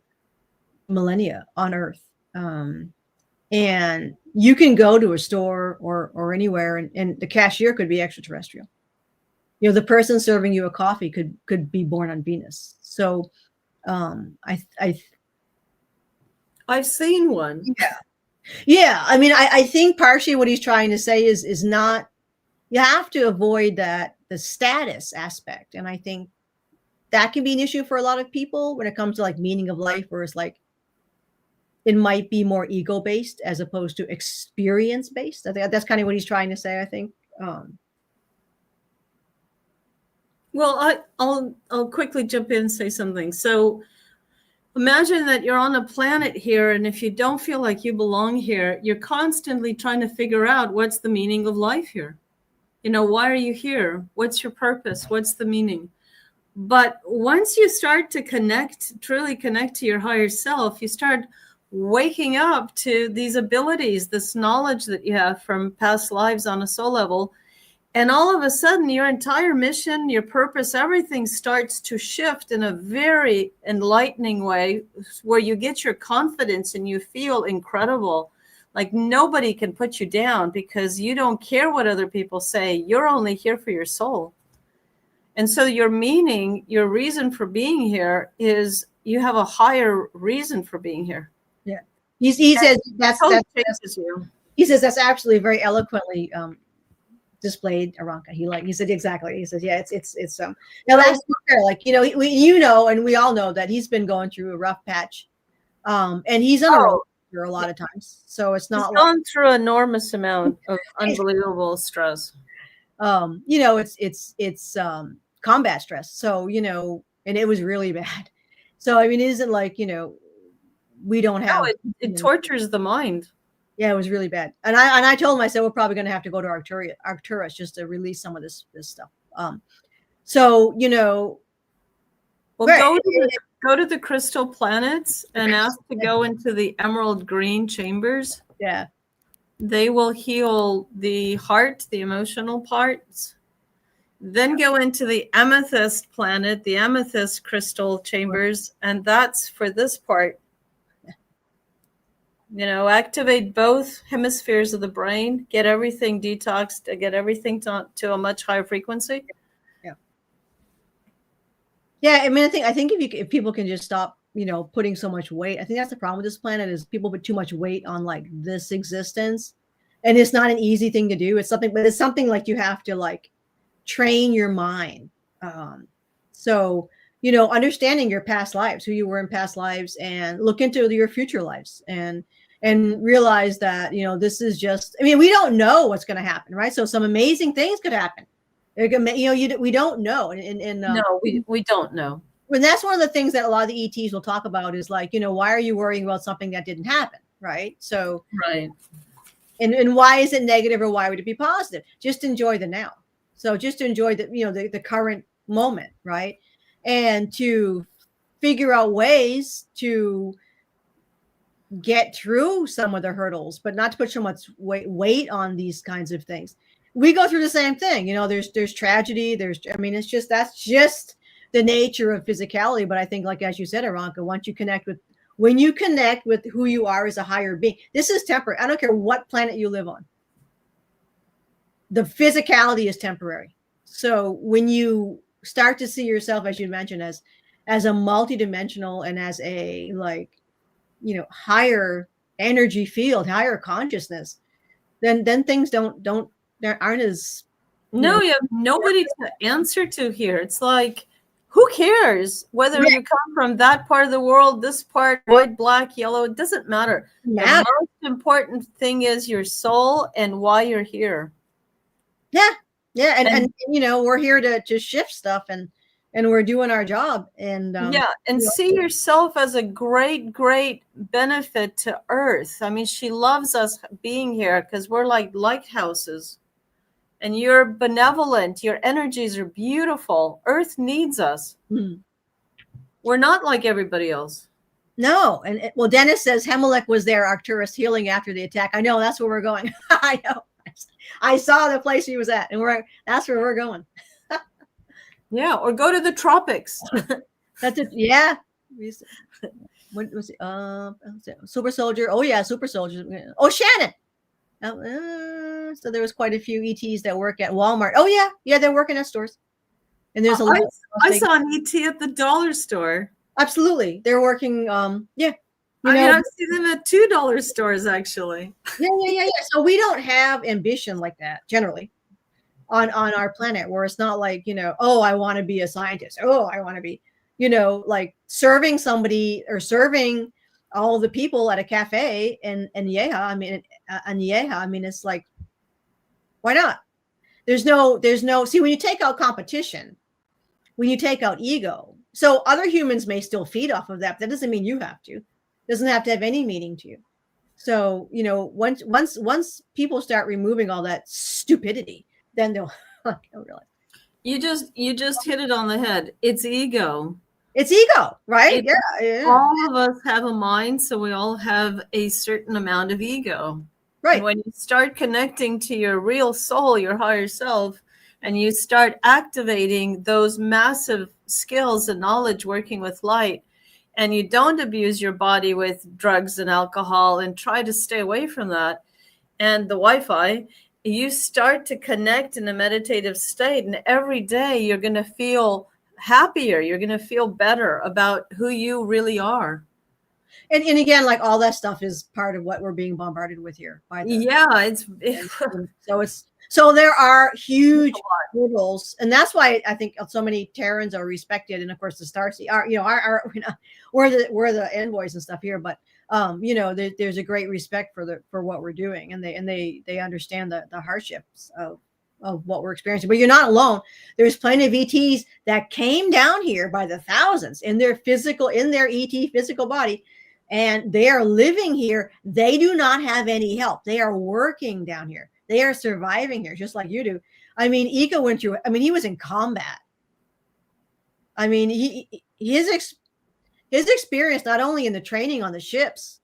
millennia on Earth, and you can go to a store or anywhere, and the cashier could be extraterrestrial. You know, the person serving you a coffee could be born on Venus. So, I've seen one. Yeah. I mean, I think partially what he's trying to say is not, you have to avoid the status aspect. And I think that can be an issue for a lot of people when it comes to like meaning of life, where it's like, it might be more ego based as opposed to experience based. I think that's kind of what he's trying to say, I think. Well, I'll quickly jump in and say something. So imagine that you're on a planet here, and if you don't feel like you belong here, you're constantly trying to figure out what's the meaning of life here. You know, why are you here? What's your purpose? What's the meaning? But once you start to truly connect to your higher self, you start waking up to these abilities, this knowledge that you have from past lives on a soul level. And all of a sudden, your entire mission, your purpose, everything starts to shift in a very enlightening way, where you get your confidence and you feel incredible. Like nobody can put you down because you don't care what other people say. You're only here for your soul. And so your meaning, your reason for being here is you have a higher reason for being here. Yeah. He says that's changes you. He says that's actually very eloquently displayed, Aranka. He said exactly. He says, yeah, it's now that's fair. Like, you know, and we all know that he's been going through a rough patch. And he's on a roller coaster a lot of times. So it's not he's gone through an enormous amount of unbelievable stress. You know, it's combat stress. So, you know, and it was really bad. So I mean, it isn't like, you know, we don't have it tortures the mind. Yeah, it was really bad. And I told him, I said, we're probably going to have to go to Arcturus just to release some of this stuff. So, you know, well, go to the crystal planets and ask to go into the emerald green chambers. Yeah. They will heal the heart, the emotional parts. Then go into the amethyst planet, the amethyst crystal chambers, and that's for this part. You know, activate both hemispheres of the brain, get everything detoxed, get everything to a much higher frequency. Yeah. Yeah, I mean, I think if people can just stop, you know, putting so much weight. I think that's the problem with this planet is people put too much weight on like this existence, and it's not an easy thing to do. It's something like you have to like train your mind. So, you know, understanding your past lives, who you were in past lives, and look into your future lives, and realize that, you know, this is just, I mean, we don't know what's going to happen, right? So some amazing things could happen. You know, we don't know. No, we don't know. And that's one of the things that a lot of the ETs will talk about is like, you know, why are you worrying about something that didn't happen, right? So, right. And why is it negative, or why would it be positive? Just enjoy the now. So just enjoy the, you know, the current moment, right? And to figure out ways to get through some of the hurdles, but not to put so much weight on these kinds of things. We go through the same thing, you know, there's tragedy, it's just, that's just the nature of physicality. But I think, like, as you said, Aranka, when you connect with who you are as a higher being, this is temporary. I don't care what planet you live on. The physicality is temporary. So when you start to see yourself, as you mentioned, as a multidimensional and as a, like, you know, higher energy field, higher consciousness, then things aren't as, no, you have nobody to answer to here. It's like, who cares whether you come from that part of the world, this part, white, black, yellow, it doesn't matter. The most important thing is your soul and why you're here. Yeah. And you know, we're here to shift stuff, and we're doing our job. And see yourself as a great benefit to Earth. I mean, she loves us being here because we're like lighthouses, and you're benevolent. Your energies are beautiful. Earth needs us. We're not like everybody else. No. And well, Dennis says Hemelech was there, Arcturus, healing after the attack. I know, that's where we're going. I know. I saw the place he was at, and that's where we're going. Yeah, or go to the tropics. That's it. Yeah. What was it? Super Soldier. Oh yeah, Super Soldier. Oh, Shannon. So there was quite a few ETs that work at Walmart. Oh yeah, they're working at stores. And there's a lot. I saw an ET at the dollar store. Absolutely, they're working. Yeah. I mean, I've seen them at $2 stores, actually. Yeah. So we don't have ambition like that generally on our planet, where it's not like, you know, oh, I want to be a scientist. Oh, I want to be, you know, like serving somebody or serving all the people at a cafe and Lí-eya. I mean, it's like, why not? There's no, see, when you take out competition, when you take out ego, so other humans may still feed off of that. But that doesn't mean you have to. Doesn't have to have any meaning to you. So, you know, once people start removing all that stupidity, then they'll realize. You just hit it on the head. It's ego. It's ego, right? Yeah. All of us have a mind, so we all have a certain amount of ego. Right. And when you start connecting to your real soul, your higher self, and you start activating those massive skills and knowledge working with light, and you don't abuse your body with drugs and alcohol and try to stay away from that and the Wi-Fi, you start to connect in a meditative state, and every day you're going to feel happier. You're going to feel better about who you really are. And again, like all that stuff is part of what we're being bombarded with here by the so there are huge hurdles, and that's why I think so many Terrans are respected, and of course the Starseed are, we're the envoys and stuff here, but there's a great respect for what we're doing, and they understand the hardships of what we're experiencing. But you're not alone. There's plenty of ETs that came down here by the thousands in their ET physical body, and they are living here. They do not have any help. They are working down here. They are surviving here just like you do. I mean, Eeka went through, he was in combat. I mean, his experience, not only in the training on the ships,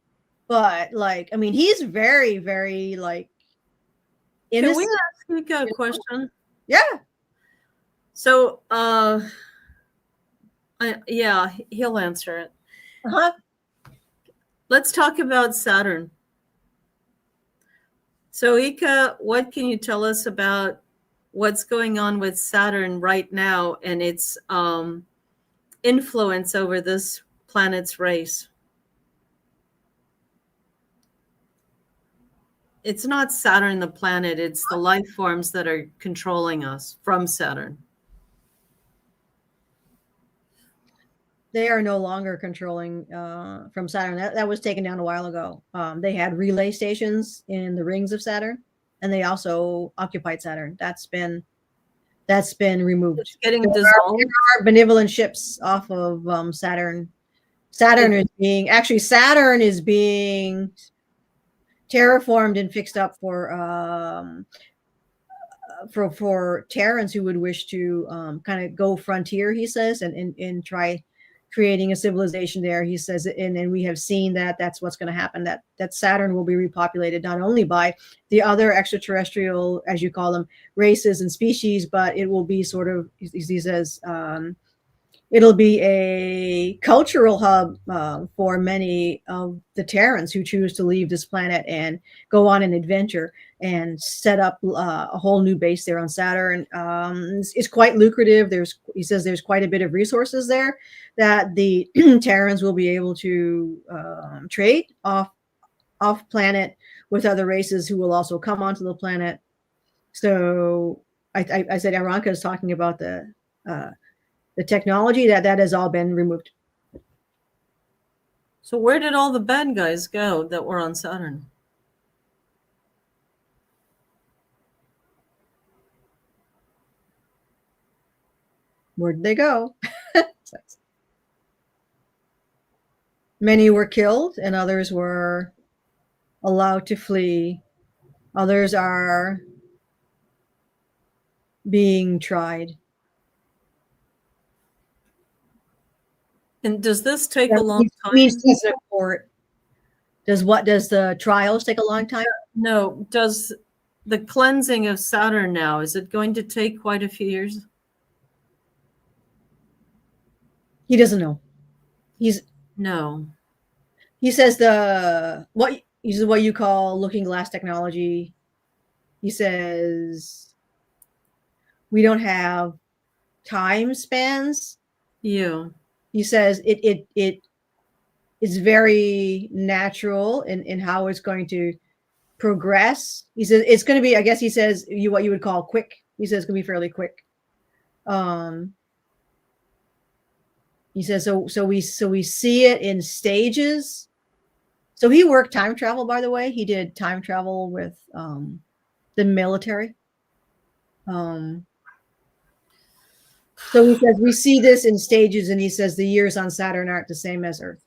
but he's very, very innocent. Can we ask Eeka a question? Yeah. So, yeah, he'll answer it. Uh-huh. Let's talk about Saturn. So, Eeka, what can you tell us about what's going on with Saturn right now and its influence over this planet's race? It's not Saturn, the planet. It's the life forms that are controlling us from Saturn. They are no longer controlling from Saturn. That was taken down a while ago. They had relay stations in the rings of Saturn, and they also occupied Saturn. That's been removed. It's getting dissolved. There are benevolent ships off of Saturn. Saturn is being terraformed and fixed up for Terrans who would wish to kind of go frontier, he says, and try creating a civilization there. He says, and we have seen that that's what's going to happen, that Saturn will be repopulated not only by the other extraterrestrial, as you call them, races and species, but it will be sort of, he says, it'll be a cultural hub for many of the Terrans who choose to leave this planet and go on an adventure and set up a whole new base there on Saturn. It's quite lucrative. He says there's quite a bit of resources there that the Terrans will be able to trade off planet with other races who will also come onto the planet. So I said Aranka is talking about the technology that has all been removed. So where did all the bad guys go that were on Saturn? Where did they go? Many were killed and others were allowed to flee. Others are being tried. And does this take a long time? Does the trials take a long time? No. Does the cleansing of Saturn now, is it going to take quite a few years? He doesn't know. No. He says what you call looking glass technology. He says we don't have time spans. Yeah. He says it is very natural in how it's going to progress. He says it's going to be, I guess he says, what you would call quick. He says it's going to be fairly quick. He says so we see it in stages. So he worked time travel, by the way. He did time travel with the military. So he says we see this in stages, and he says the years on Saturn aren't the same as Earth.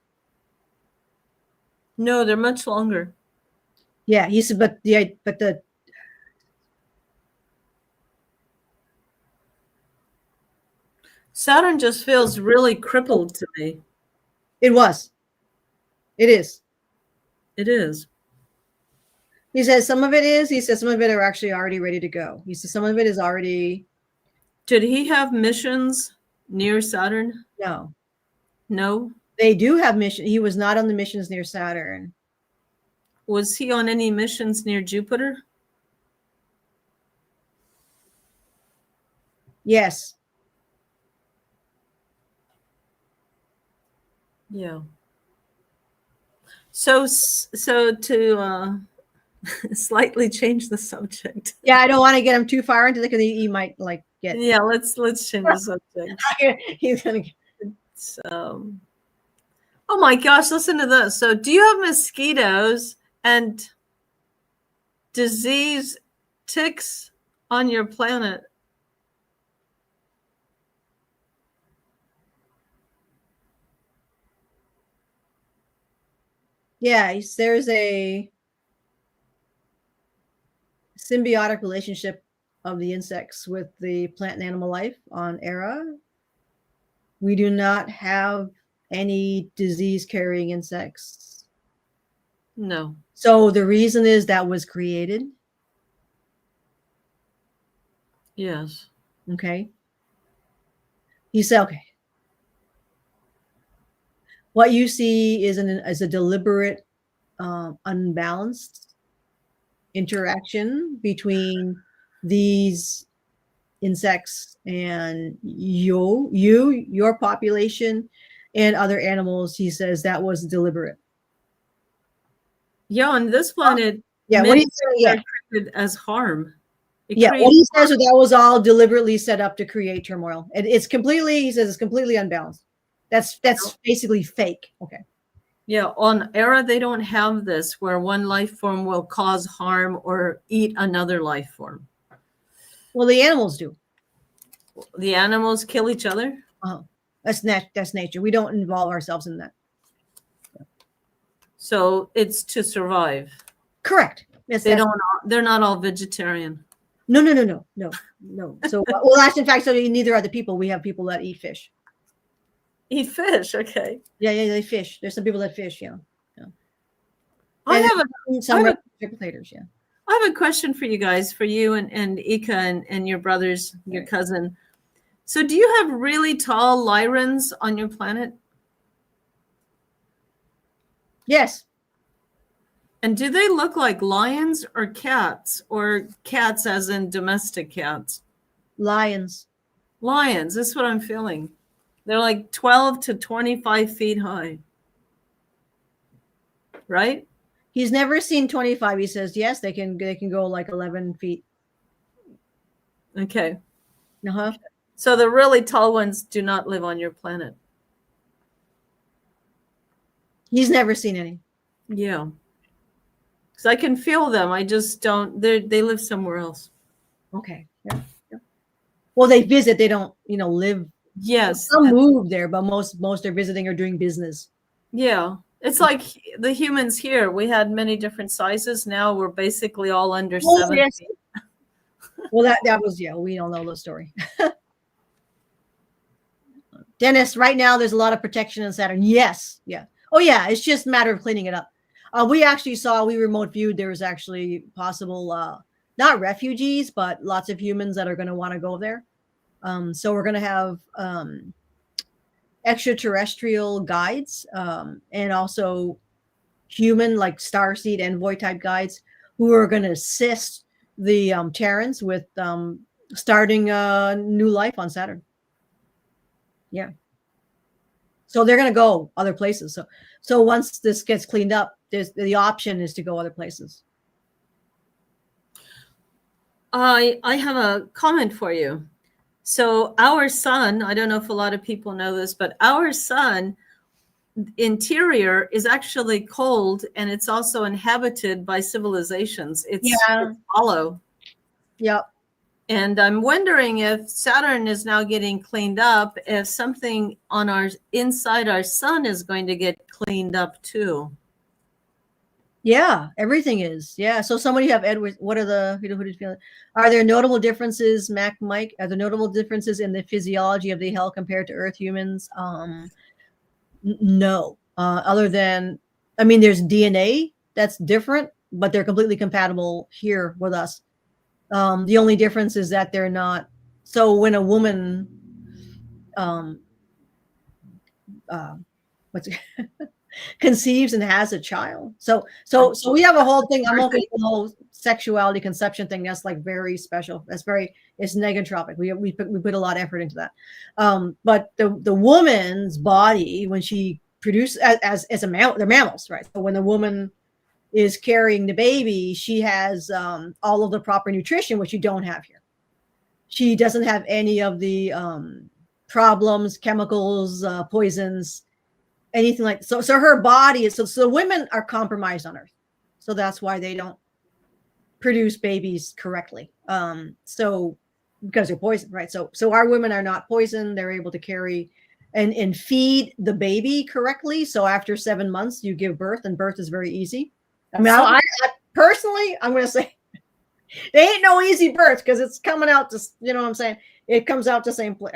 No, they're much longer. Yeah, he said, but the Saturn just feels really crippled to me. It is. It is. He says some of it is. He says some of it are actually already ready to go. He says some of it is already. Did he have missions near Saturn? No. No? They do have missions. He was not on the missions near Saturn. Was he on any missions near Jupiter? Yes. Yeah. So to slightly change the subject. Yeah, I don't want to get him too far into it because he might like get. Yeah, let's change the subject. He's gonna. So, oh my gosh, listen to this. So, do you have mosquitoes and disease ticks on your planet? Yeah, there's a symbiotic relationship of the insects with the plant and animal life on Erra. We do not have any disease carrying insects. No. So the reason is that was created. Yes. Okay. He said, okay. What you see is a deliberate, unbalanced interaction between these insects and your population and other animals. He says that was deliberate. Yeah, on this planet, Yeah, what many he's saying, things yeah. are treated as harm. Yeah, what he says is that was all deliberately set up to create turmoil. And it's completely, he says, it's completely unbalanced. That's basically fake. Okay. Yeah, on Erra, they don't have this where one life form will cause harm or eat another life form. Well, the animals do. The animals kill each other? Oh, that's nature. We don't involve ourselves in that. So it's to survive. Correct. Yes, they're not all vegetarian. No. So, well, that's in fact, so neither are the people. We have people that eat fish. Eat fish, okay. Yeah, they fish. There's some people that fish, yeah. I have replicators, yeah. I have a question for you guys, for you and Eeka and your brothers, your cousin. So do you have really tall Lyrans on your planet? Yes. And do they look like lions or cats as in domestic cats? Lions. Lions, that's what I'm feeling. They're like 12 to 25 feet high. Right? He's never seen 25. He says, yes, they can go like 11 feet. Okay. Uh-huh. So the really tall ones do not live on your planet. He's never seen any. Yeah. Because I can feel them. I just don't, they live somewhere else. Okay. Yeah. Well, they visit, they don't, live. Yes. Some move there, but most are visiting or doing business. Yeah. It's like the humans here. We had many different sizes. Now we're basically all under 7 feet. Well, that was, we don't know the story. Dennis, right now there's a lot of protection in Saturn. Yes. Yeah. Oh, yeah. It's just a matter of cleaning it up. We actually we remote viewed, there was actually possible, not refugees, but lots of humans that are going to want to go there. So we're going to have extraterrestrial guides and also human, like starseed envoy type guides who are going to assist the Terrans with starting a new life on Saturn. Yeah. So they're going to go other places. So once this gets cleaned up, the option is to go other places. I have a comment for you. So our sun, I don't know if a lot of people know this, but our sun interior is actually cold, and it's also inhabited by civilizations. It's hollow. Yep. And I'm wondering if Saturn is now getting cleaned up, if something on inside our sun is going to get cleaned up too. Yeah, everything is. Yeah. So somebody have Edward. What are are there notable differences, Mike? Are there notable differences in the physiology of the hell compared to Earth humans? No. Other than, there's DNA that's different, but they're completely compatible here with us. The only difference is that they're not. So when a woman, conceives and has a child. So we have a whole thing. I'm hoping the whole sexuality conception thing, that's like very special. It's negotropic. We put a lot of effort into that. But the woman's body, when she produces as a mammal, they're mammals, right? So when the woman is carrying the baby, she has all of the proper nutrition, which you don't have here. She doesn't have any of the problems, chemicals, poisons, anything like so. So her body is so women are compromised on Earth, so that's why they don't produce babies correctly. So because they're poisoned, right? So our women are not poisoned. They're able to carry and feed the baby correctly. So after 7 months, you give birth, and birth is very easy. I mean, I personally, I'm going to say, they ain't no easy birth because it's coming out to, you know what I'm saying? It comes out the same place.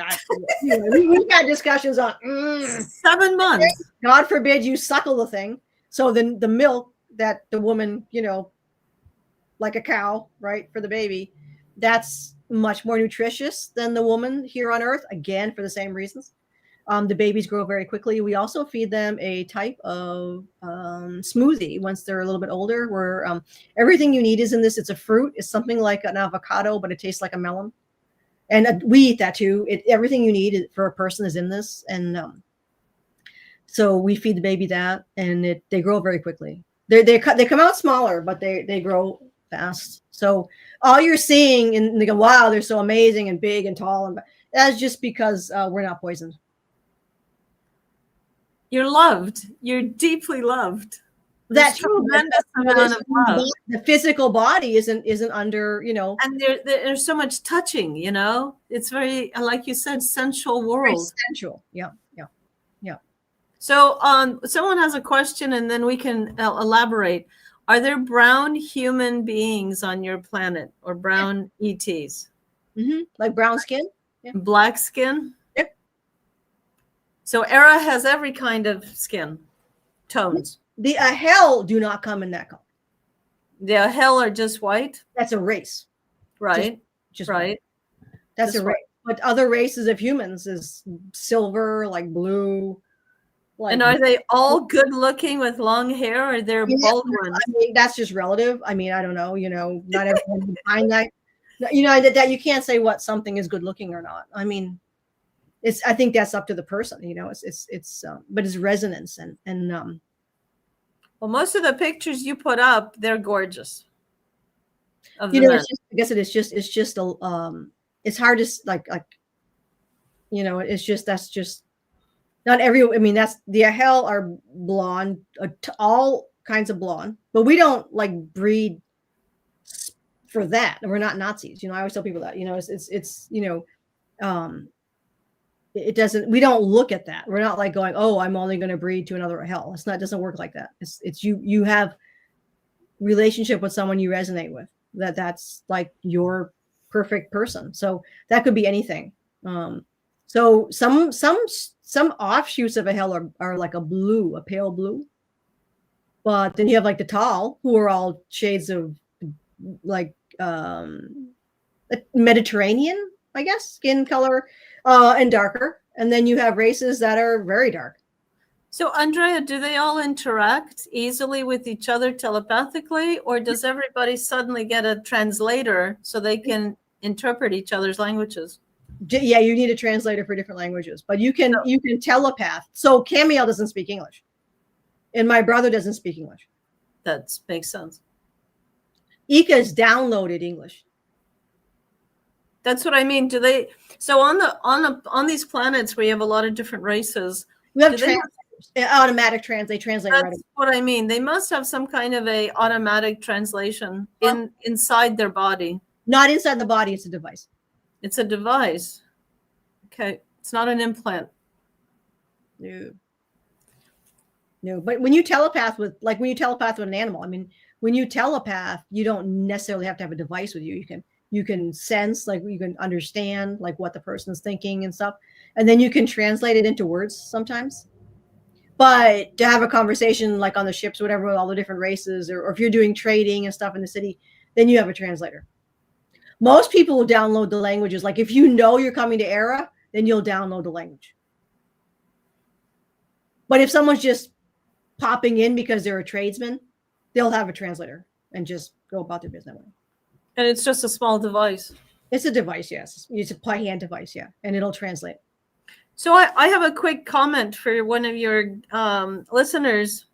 We've got discussions on 7 months. God forbid you suckle the thing. So then the milk that the woman, like a cow, right, for the baby, that's much more nutritious than the woman here on Earth, again, for the same reasons. The babies grow very quickly. We also feed them a type of smoothie once they're a little bit older, where everything you need is in this. It's a fruit. It's something like an avocado, but it tastes like a melon. And we eat that too. Everything you need for a person is in this. And so we feed the baby that, and they grow very quickly. They come out smaller, but they grow fast. So all you're seeing, and they go, wow, they're so amazing and big and tall. And that's just because we're not poisoned. You're loved. You're deeply loved. That's tremendous amount of love. The physical body isn't under, and there's so much touching, it's very, like you said, sensual world. Very sensual. Yeah. So someone has a question, and then we can elaborate. Are there brown human beings on your planet, or brown ETs? Like brown skin? Yeah. Black skin? Yep. So Erra has every kind of skin tones. The Ahel do not come in that color. The Ahel are just white? That's a race. Right. Just right. That's just a race. But other races of humans is silver, like blue. And are they all good looking with long hair, or they're bald ones? I mean, that's just relative. I mean, I don't know, not everyone can find that. That you can't say what something is good looking or not. I mean, I think that's up to the person, but it's resonance and well, most of the pictures you put up, they're gorgeous. I guess it's just it's hard to that's just not every. I mean, that's the Ahel are blonde, all kinds of blonde, but we don't breed for that. We're not Nazis. I always tell people that, it doesn't, we don't look at that. We're not going, oh, I'm only going to breed to another Ahel. It doesn't work like that. It's you have relationship with someone you resonate with, that's like your perfect person. So that could be anything. So some offshoots of Ahel are like a pale blue, but then you have the Tal, who are all shades of Mediterranean, I guess, skin color, and darker. And then you have races that are very dark. So Andrea, do they all interact easily with each other telepathically, or does everybody suddenly get a translator so they can interpret each other's languages? Yeah, you need a translator for different languages, but you can telepath. So Camiel doesn't speak English, and my brother doesn't speak English. That makes sense. Eeka's downloaded English. That's what I mean. Do they? So on these planets where you have a lot of different races, we have automatic they translate. That's what I mean. They must have some kind of a automatic translation inside their body. Not inside the body. It's a device. It's a device. Okay. It's not an implant. No. But when you telepath with an animal, I mean, when you telepath, you don't necessarily have to have a device with you. You can sense, you can understand what the person is thinking and stuff. And then you can translate it into words sometimes. But to have a conversation on the ships, whatever, with all the different races, or if you're doing trading and stuff in the city, then you have a translator. Most people will download the languages. If you're coming to Erra, then you'll download the language. But if someone's just popping in because they're a tradesman, they'll have a translator and just go about their business that way. And it's just a small device. It's a device, yes. It's a hand device, yeah, and it'll translate. So I have a quick comment for one of your listeners,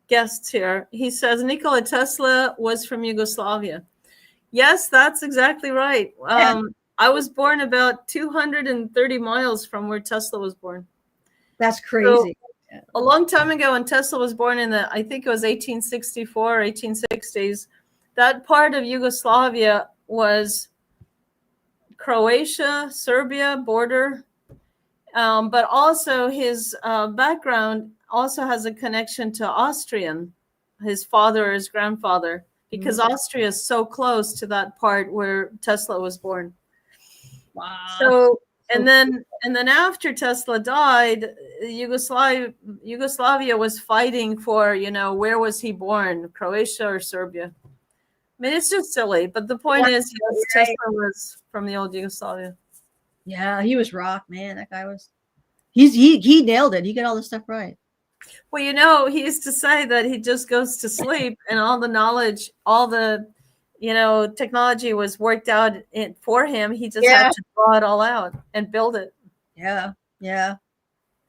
guests here. He says Nikola Tesla was from Yugoslavia. Yes, that's exactly right. I was born about 230 miles from where Tesla was born. That's crazy. So, a long time ago, when Tesla was born in I think it was 1864, 1860s, that part of Yugoslavia was Croatia, Serbia border. But also his background also has a connection to Austrian, his father or his grandfather, because Austria is so close to that part where Tesla was born. Wow. So and then after Tesla died, Yugoslavia was fighting for, where was he born, Croatia or Serbia? I mean, it's just silly, but the point is, yes, Tesla was from the old Yugoslavia. Yeah, he was rock, man. That guy was. He nailed it. He got all this stuff right. Well, he used to say that he just goes to sleep and all the knowledge, all the, technology was worked out for him. He just had to draw it all out and build it. Yeah. Yeah.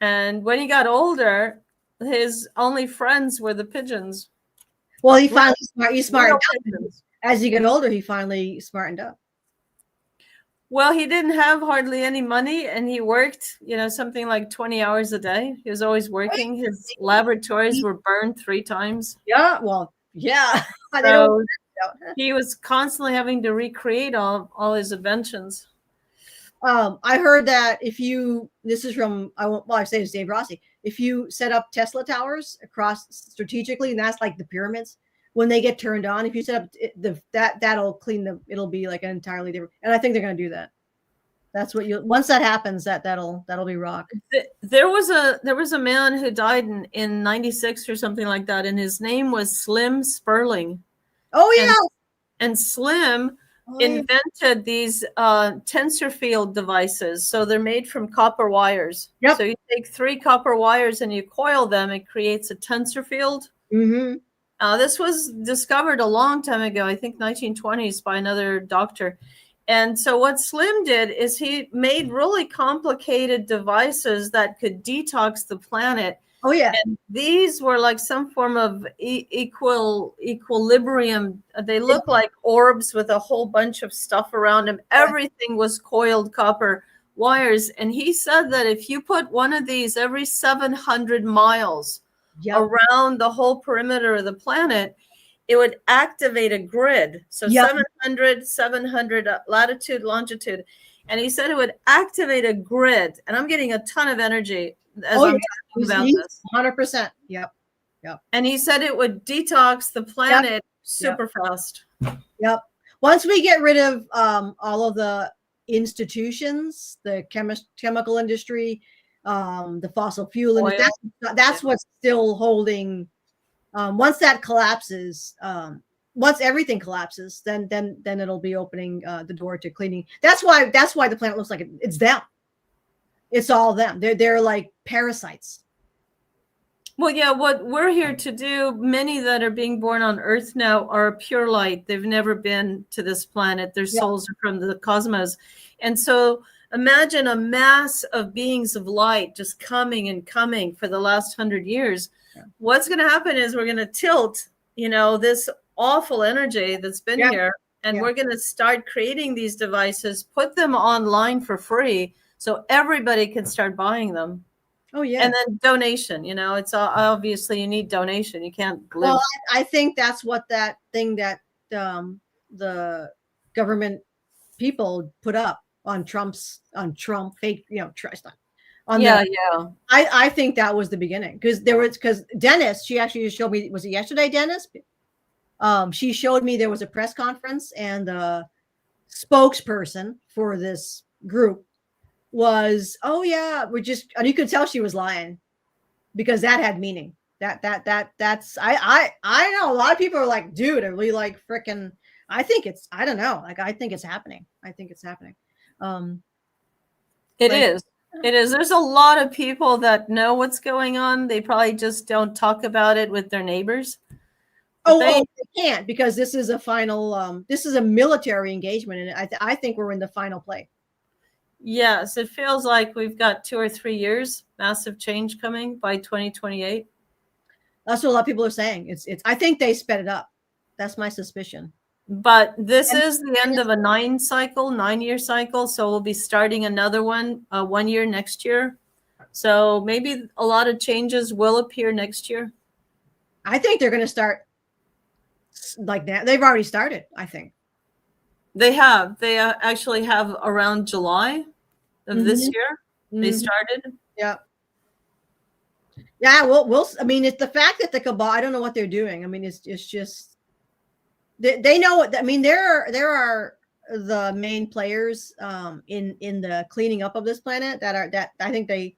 And when he got older, his only friends were the pigeons. Well, he smartened up. As he got older, he finally smartened up. Well, he didn't have hardly any money, and he worked, something like 20 hours a day. He was always working. His laboratories were burned 3 times. Yeah, well, yeah. So he was constantly having to recreate all his inventions. I heard that this is from, I say it's Dave Rossi, if you set up Tesla towers across strategically, and that's like the pyramids, when they get turned on, if you set up that'll clean them. It'll be like an entirely different. And I think they're going to do that. That's what once that happens, that'll be rock. There was a man who died in 96 or something like that, and his name was Slim Sperling. Oh yeah. And Slim invented these tensor field devices. So they're made from copper wires. Yep. So you take 3 copper wires and you coil them, it creates a tensor field. Mm-hmm. This was discovered a long time ago, I think 1920s, by another doctor. And so what Slim did is he made really complicated devices that could detox the planet. Oh yeah. And these were like some form of equilibrium. They look like orbs with a whole bunch of stuff around them. Everything was coiled copper wires. And he said that if you put one of these every 700 miles around the whole perimeter of the planet, it would activate a grid. So 700 latitude, longitude. And he said it would activate a grid. And I'm getting a ton of energy as I'm talking about this. 100%. Yep. And he said it would detox the planet super fast. Yep. Once we get rid of all of the institutions, the chemical industry, the fossil fuel, and that's what's still holding. Once that collapses, once everything collapses, then it'll be opening the door to cleaning. That's why the planet looks like it's them. It's all them. They're like parasites. Well, yeah, what we're here to do, many that are being born on Earth now are pure light. They've never been to this planet. Their souls are from the cosmos. And so imagine a mass of beings of light just coming and coming for the last 100 years. Yeah. What's going to happen is we're going to tilt, this awful energy that's been here, and we're going to start creating these devices, put them online for free so everybody can start buying them. Oh yeah. And then donation, it's obviously you need donation. You can't live. Well, I think that's what that thing that the government people put up on Trump fake, I think that was the beginning, because Dennis, she actually showed me, was it yesterday, Dennis? She showed me there was a press conference, and the spokesperson for this group was, and you could tell she was lying, because that had meaning. That's I know a lot of people are like, dude, are we like freaking? I think it's happening. It is. There's a lot of people that know what's going on. They probably just don't talk about it with their neighbors. They can't, because this is a final. This is a military engagement, and I think we're in the final play. Yes, it feels like we've got 2 or 3 years, massive change coming by 2028. That's what a lot of people are saying. It's. I think they sped it up. That's my suspicion. But this is the end of a 9-year cycle. So we'll be starting another one, 1 year next year. So maybe a lot of changes will appear next year. I think they're going to start like that. They've already started, I think. They have. They actually have around July of this year. They started. Yeah. Yeah. We'll. I mean, it's the fact that the cabal. I don't know what they're doing. I mean, it's just. They know what. I mean, there are the main players in the cleaning up of this planet that I think they.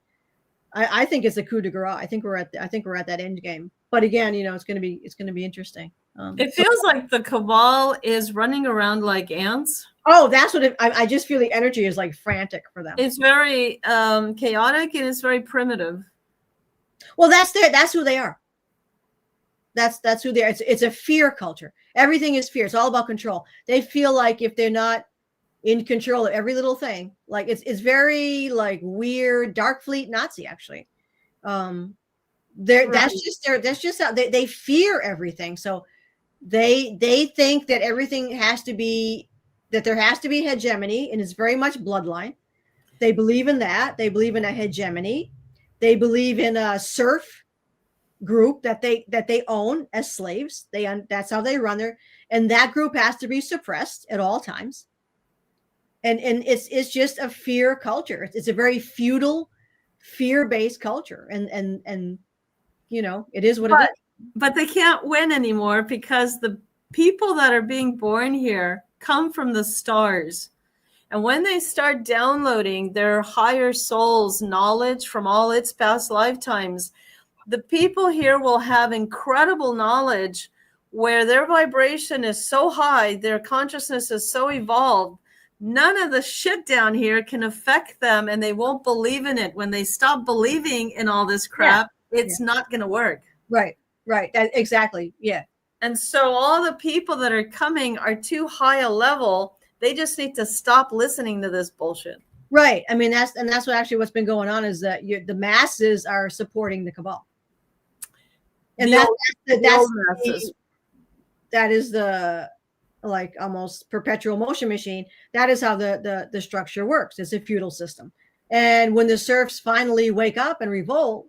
I think it's a coup de grace. I think we're at that end game. But again, it's going to be interesting. It feels like the cabal is running around like ants. Oh, that's what I just feel the energy is like frantic for them. It's very chaotic and it's very primitive. Well, that's who they are. That's who they are. It's a fear culture. Everything is fear. It's all about control. They feel like if they're not in control of every little thing, like it's very like weird, dark fleet Nazi actually. Right. That's just how they fear everything. So they think that everything has to be, that there has to be hegemony, and it's very much bloodline. They believe in that. They believe in a hegemony. They believe in a serf group that they own as slaves. That's how they run their, and that group has to be suppressed at all times. And it's just a fear culture. It's a very feudal, fear-based culture, and it is what it is. But they can't win anymore because the people that are being born here come from the stars. And when they start downloading their higher soul's knowledge from all its past lifetimes, the people here will have incredible knowledge where their vibration is so high, their consciousness is so evolved, none of the shit down here can affect them, and they won't believe in it. When they stop believing in all this crap, it's not going to work. Right. Exactly. Yeah. And so all the people that are coming are too high a level. They just need to stop listening to this bullshit. Right. I mean, that's what actually what's been going on is that the masses are supporting the cabal. And that is the like almost perpetual motion machine. That is how the structure works. It's a feudal system. And when the serfs finally wake up and revolt,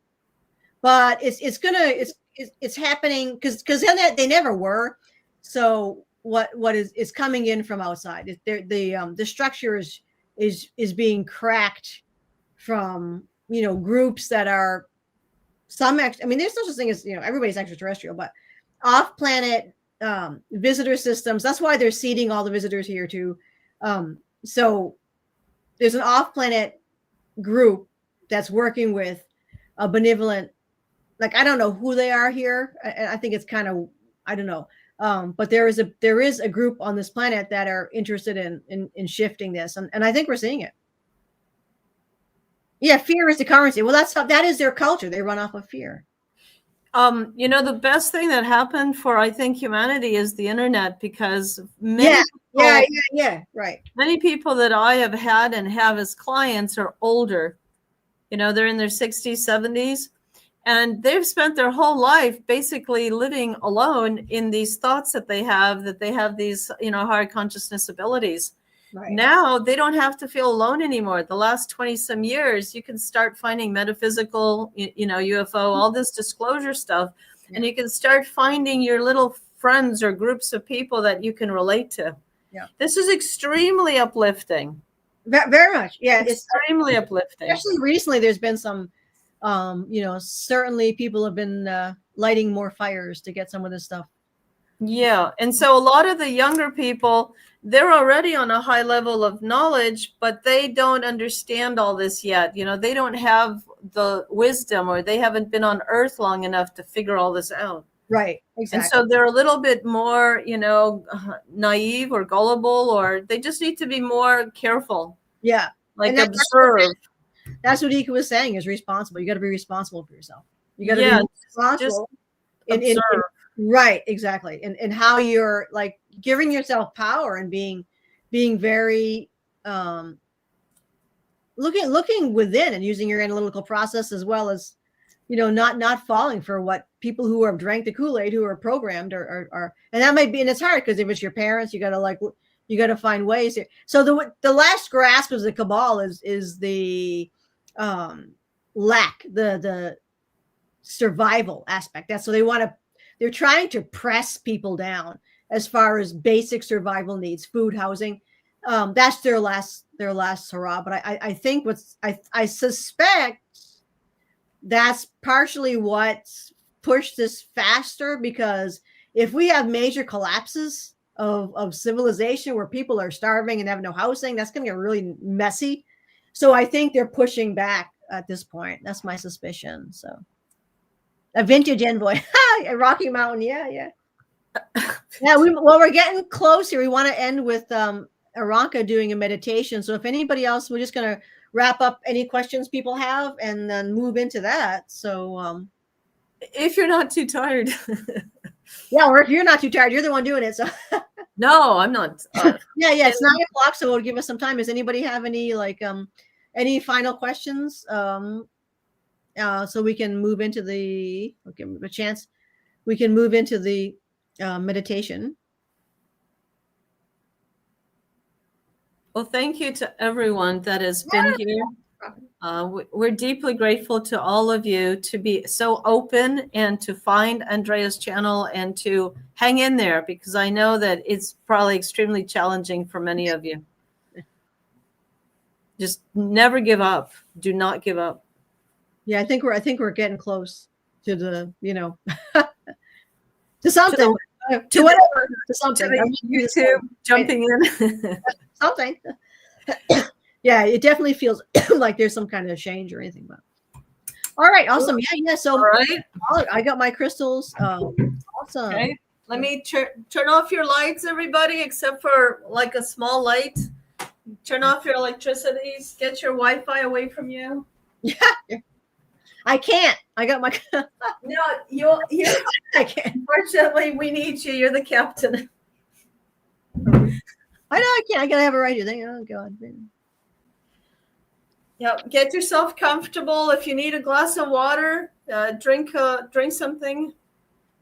but it's happening because they never were. So what is coming in from outside? The structure is being cracked from groups that are there's no such thing as everybody's extraterrestrial, but off-planet visitor systems. That's why they're seeding all the visitors here too. So there's an off-planet group that's working with a benevolent, like I don't know who they are here. I think it's kind of, I don't know. But there is a group on this planet that are interested in shifting this, and I think we're seeing it. Yeah, fear is the currency. Well, that is their culture. They run off of fear. The best thing that happened for, I think, humanity is the internet, because right. Many people that I have had and have as clients are older. They're in their 60s, 70s, and they've spent their whole life basically living alone in these thoughts that they have these, higher consciousness abilities. Right. Now they don't have to feel alone anymore. The last 20 some years, you can start finding metaphysical, UFO, all this disclosure stuff. Yeah. And you can start finding your little friends or groups of people that you can relate to. Yeah. This is extremely uplifting. Very much. Yeah. Extremely uplifting. Especially recently, there's been some, certainly people have been lighting more fires to get some of this stuff. Yeah. And so a lot of the younger people, they're already on a high level of knowledge, but they don't understand all this yet. They don't have the wisdom, or they haven't been on Earth long enough to figure all this out. Right. Exactly. And so they're a little bit more, naive or gullible, or they just need to be more careful. Yeah. Like observe. That's what Eeka was saying, is responsible. You got to be responsible for yourself. You got to be responsible. Observe. Right, exactly. And how you're like giving yourself power and being very looking within and using your analytical process, as well as, not falling for what people who have drank the Kool-Aid, who are programmed, are and that might be, and it's hard because if it's your parents, you gotta find ways here. So the last grasp of the cabal is the lack, the survival aspect. That's so they're trying to press people down as far as basic survival needs, food, housing. That's their last hurrah. But I think I suspect that's partially what's pushed this faster, because if we have major collapses of civilization where people are starving and have no housing, that's going to get really messy. So I think they're pushing back at this point. That's my suspicion. So a vintage envoy, a Rocky Mountain. Yeah, yeah. Yeah, we're getting close here. We want to end with Aranka doing a meditation. So if anybody else, we're just going to wrap up any questions people have and then move into that. So if you're not too tired. Yeah, or if you're not too tired, you're the one doing it. So no, I'm not. Yeah, it's 9:00, so it'll give us some time. Does anybody have any final questions? So we can move into the a chance. We can move into the meditation. Well, thank you to everyone that has been here. We're deeply grateful to all of you to be so open and to find Andrea's channel and to hang in there, because I know that it's probably extremely challenging for many of you. Just never give up. Do not give up. Yeah, I think we're getting close to the, to something. To whatever, to something. YouTube jumping in. Something. Yeah, it definitely feels like there's some kind of change or anything. But all right, awesome. Yeah. So all right, I got my crystals. Awesome. Okay. Let me turn off your lights, everybody, except for like a small light. Turn off your electricities. Get your Wi-Fi away from you. Yeah. I can't. I got my. No, you. I can't. Unfortunately, we need you. You're the captain. I know I can't. I gotta have it right here. Oh God. Yep. Get yourself comfortable. If you need a glass of water, drink something.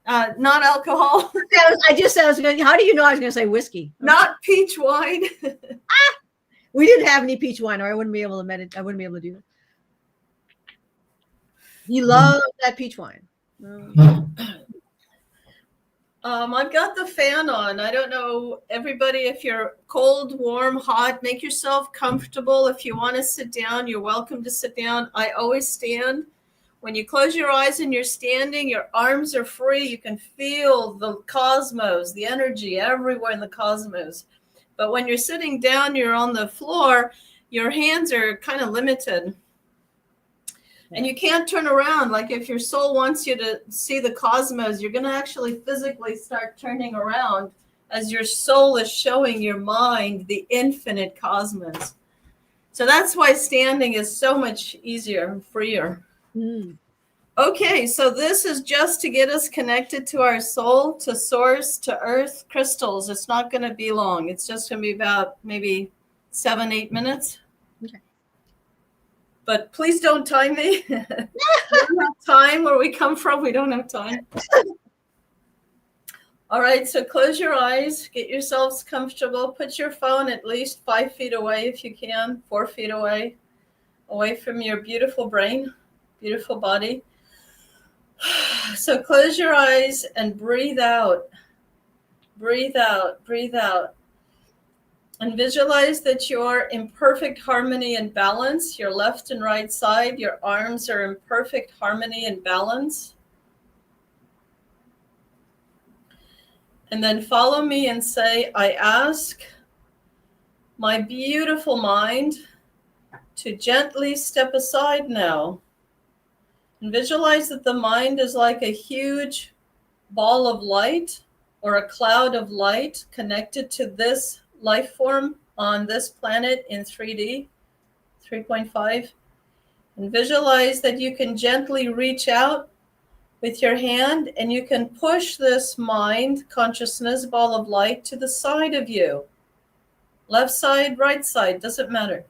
Not alcohol. I just said I was going. How do you know I was going to say whiskey? Not peach wine. We didn't have any peach wine, or I wouldn't be able to meditate. I wouldn't be able to do that. You love that peach wine. I've got the fan on. I don't know, everybody, if you're cold, warm, hot, make yourself comfortable. If you want to sit down, you're welcome to sit down. I always stand. When you close your eyes and you're standing, your arms are free. You can feel the cosmos, the energy everywhere in the cosmos. But when you're sitting down, you're on the floor, your hands are kind of limited. And you can't turn around. Like if your soul wants you to see the cosmos, you're going to actually physically start turning around as your soul is showing your mind the infinite cosmos. So that's why standing is so much easier and freer. Okay, so this is just to get us connected to our soul, to source, to earth crystals. It's not going to be long. It's just going to be about maybe 7-8 minutes. Okay. But please don't time me. We don't have time. Where we come from, we don't have time. All right, so close your eyes. Get yourselves comfortable. Put your phone at least 5 feet away if you can, 4 feet away from your beautiful brain, beautiful body. So close your eyes and breathe out. Breathe out. Breathe out. And visualize that you're in perfect harmony and balance. Your left and right side, your arms are in perfect harmony and balance. And then follow me and say, I ask my beautiful mind to gently step aside now. And visualize that the mind is like a huge ball of light or a cloud of light connected to this life form on this planet in 3D, 3.5. And visualize that you can gently reach out with your hand, and you can push this mind consciousness ball of light to the side of you. Left side, right side, doesn't matter.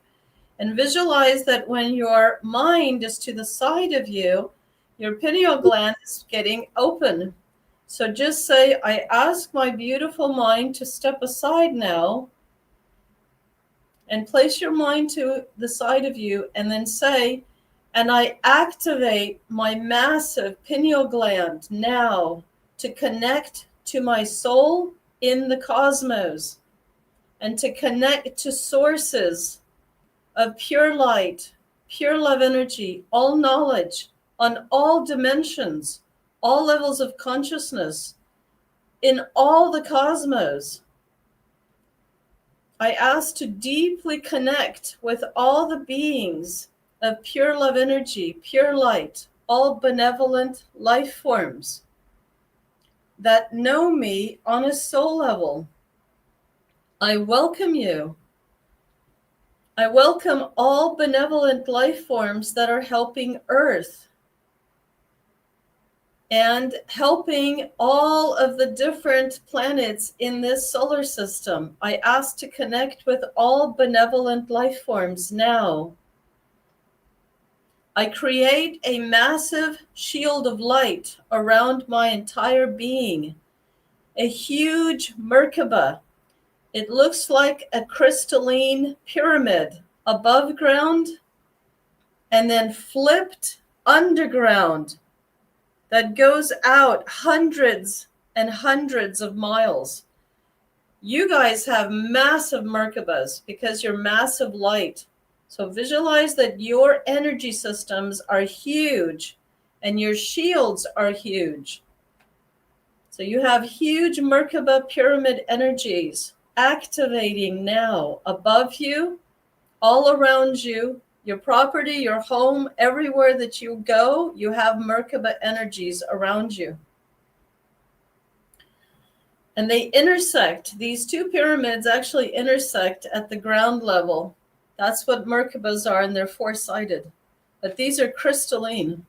And visualize that when your mind is to the side of you, your pineal gland is getting open. So just say, I ask my beautiful mind to step aside now, and place your mind to the side of you, and then say, and I activate my massive pineal gland now to connect to my soul in the cosmos and to connect to sources of pure light, pure love energy, all knowledge on all dimensions, all levels of consciousness in all the cosmos. I ask to deeply connect with all the beings of pure love energy, pure light, all benevolent life forms that know me on a soul level. I welcome you. I welcome all benevolent life forms that are helping Earth and helping all of the different planets in this solar system. I ask to connect with all benevolent life forms now. I create a massive shield of light around my entire being, a huge Merkaba. It looks like a crystalline pyramid above ground and then flipped underground that goes out hundreds and hundreds of miles. You guys have massive Merkabas because you're massive light. So visualize that your energy systems are huge and your shields are huge. So you have huge Merkaba pyramid energies activating now above you, all around you, your property, your home, everywhere that you go, you have Merkaba energies around you. And they intersect, these two pyramids actually intersect at the ground level. That's what Merkabas are, and they're four-sided. But these are crystalline.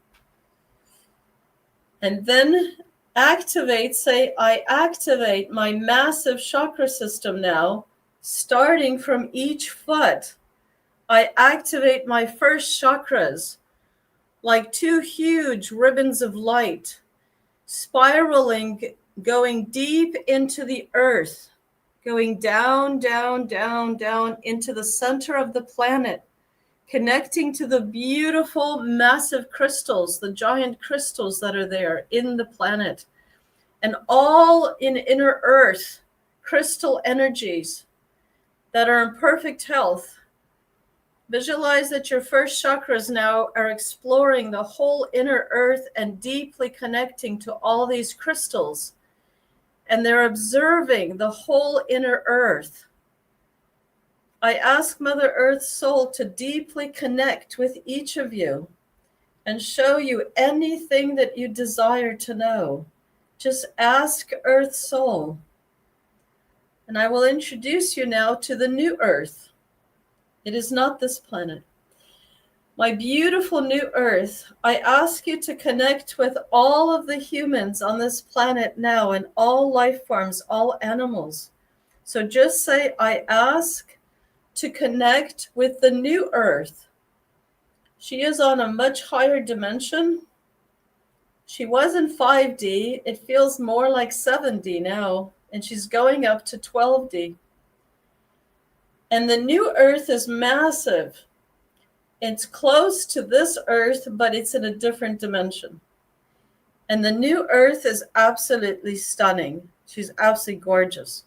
And then activate, say, I activate my massive chakra system now, starting from each foot. I activate my first chakras like two huge ribbons of light, spiraling, going deep into the earth, going down, down, down, down into the center of the planet, connecting to the beautiful, massive crystals, the giant crystals that are there in the planet, and all in inner earth, crystal energies that are in perfect health. Visualize that your first chakras now are exploring the whole inner earth and deeply connecting to all these crystals. And they're observing the whole inner earth. I ask Mother Earth's soul to deeply connect with each of you and show you anything that you desire to know. Just ask Earth's soul. And I will introduce you now to the new Earth. It is not this planet. My beautiful new Earth, I ask you to connect with all of the humans on this planet now and all life forms, all animals. So just say, I ask to connect with the new Earth. She is on a much higher dimension. She was in 5D. It feels more like 7D now, and she's going up to 12D. And the new Earth is massive. It's close to this Earth, but it's in a different dimension. And the new Earth is absolutely stunning. She's absolutely gorgeous.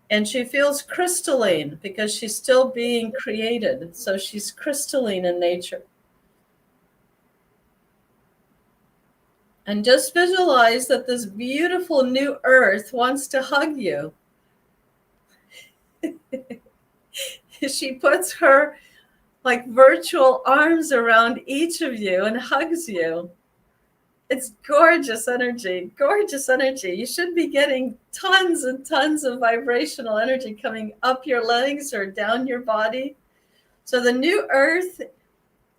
And she feels crystalline because she's still being created. So she's crystalline in nature. And just visualize that this beautiful new Earth wants to hug you. She puts her like virtual arms around each of you and hugs you. It's gorgeous energy, gorgeous energy. You should be getting tons and tons of vibrational energy coming up your legs or down your body. So the new Earth,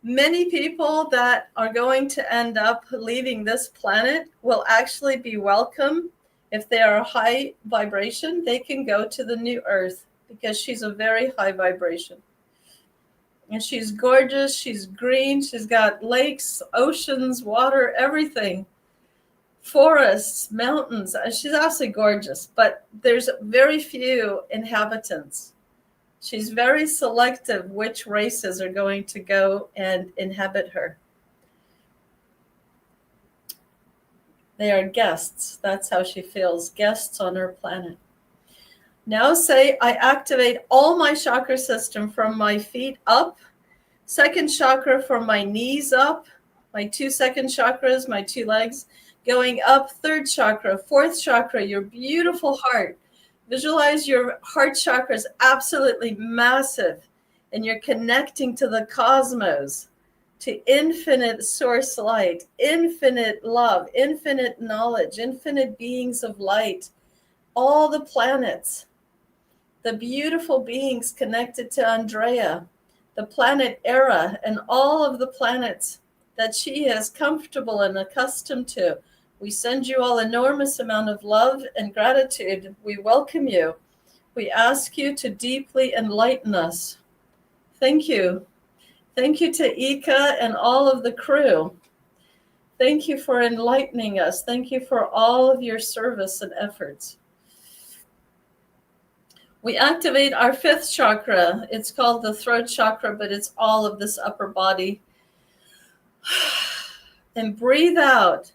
Many people that are going to end up leaving this planet will actually be welcome. If they are a high vibration, they can go to the new Earth because she's a very high vibration. And she's gorgeous, she's green, she's got lakes, oceans, water, everything. Forests, mountains. She's absolutely gorgeous, but there's very few inhabitants. She's very selective which races are going to go and inhabit her. They are guests. That's how she feels, guests on her planet. Now say, I activate all my chakra system from my feet up, second chakra from my knees up, my 2 second chakras, my 2 legs, going up, third chakra, fourth chakra, your beautiful heart. Visualize your heart chakra is absolutely massive, and you're connecting to the cosmos, to infinite source light, infinite love, infinite knowledge, infinite beings of light, all the planets, the beautiful beings connected to Andrea, the planet Erra, and all of the planets that she is comfortable and accustomed to. We send you all enormous amount of love and gratitude. We welcome you. We ask you to deeply enlighten us. Thank you. Thank you to Eeka and all of the crew. Thank you for enlightening us. Thank you for all of your service and efforts. We activate our 5th chakra. It's called the throat chakra, but it's all of this upper body. And breathe out.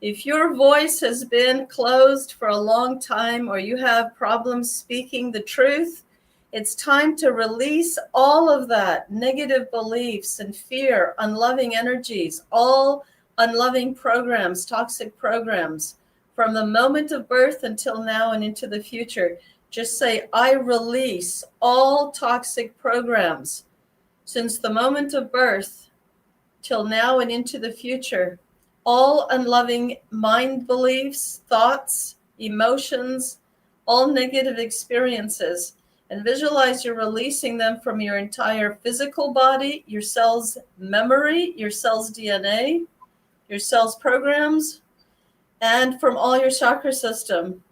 If your voice has been closed for a long time, or you have problems speaking the truth, it's time to release all of that negative beliefs and fear, unloving energies, all unloving programs, toxic programs from the moment of birth until now and into the future. Just say, I release all toxic programs since the moment of birth till now and into the future. All unloving mind beliefs, thoughts, emotions, all negative experiences, and visualize you're releasing them from your entire physical body, your cell's memory, your cell's DNA, your cell's programs, and from all your chakra system.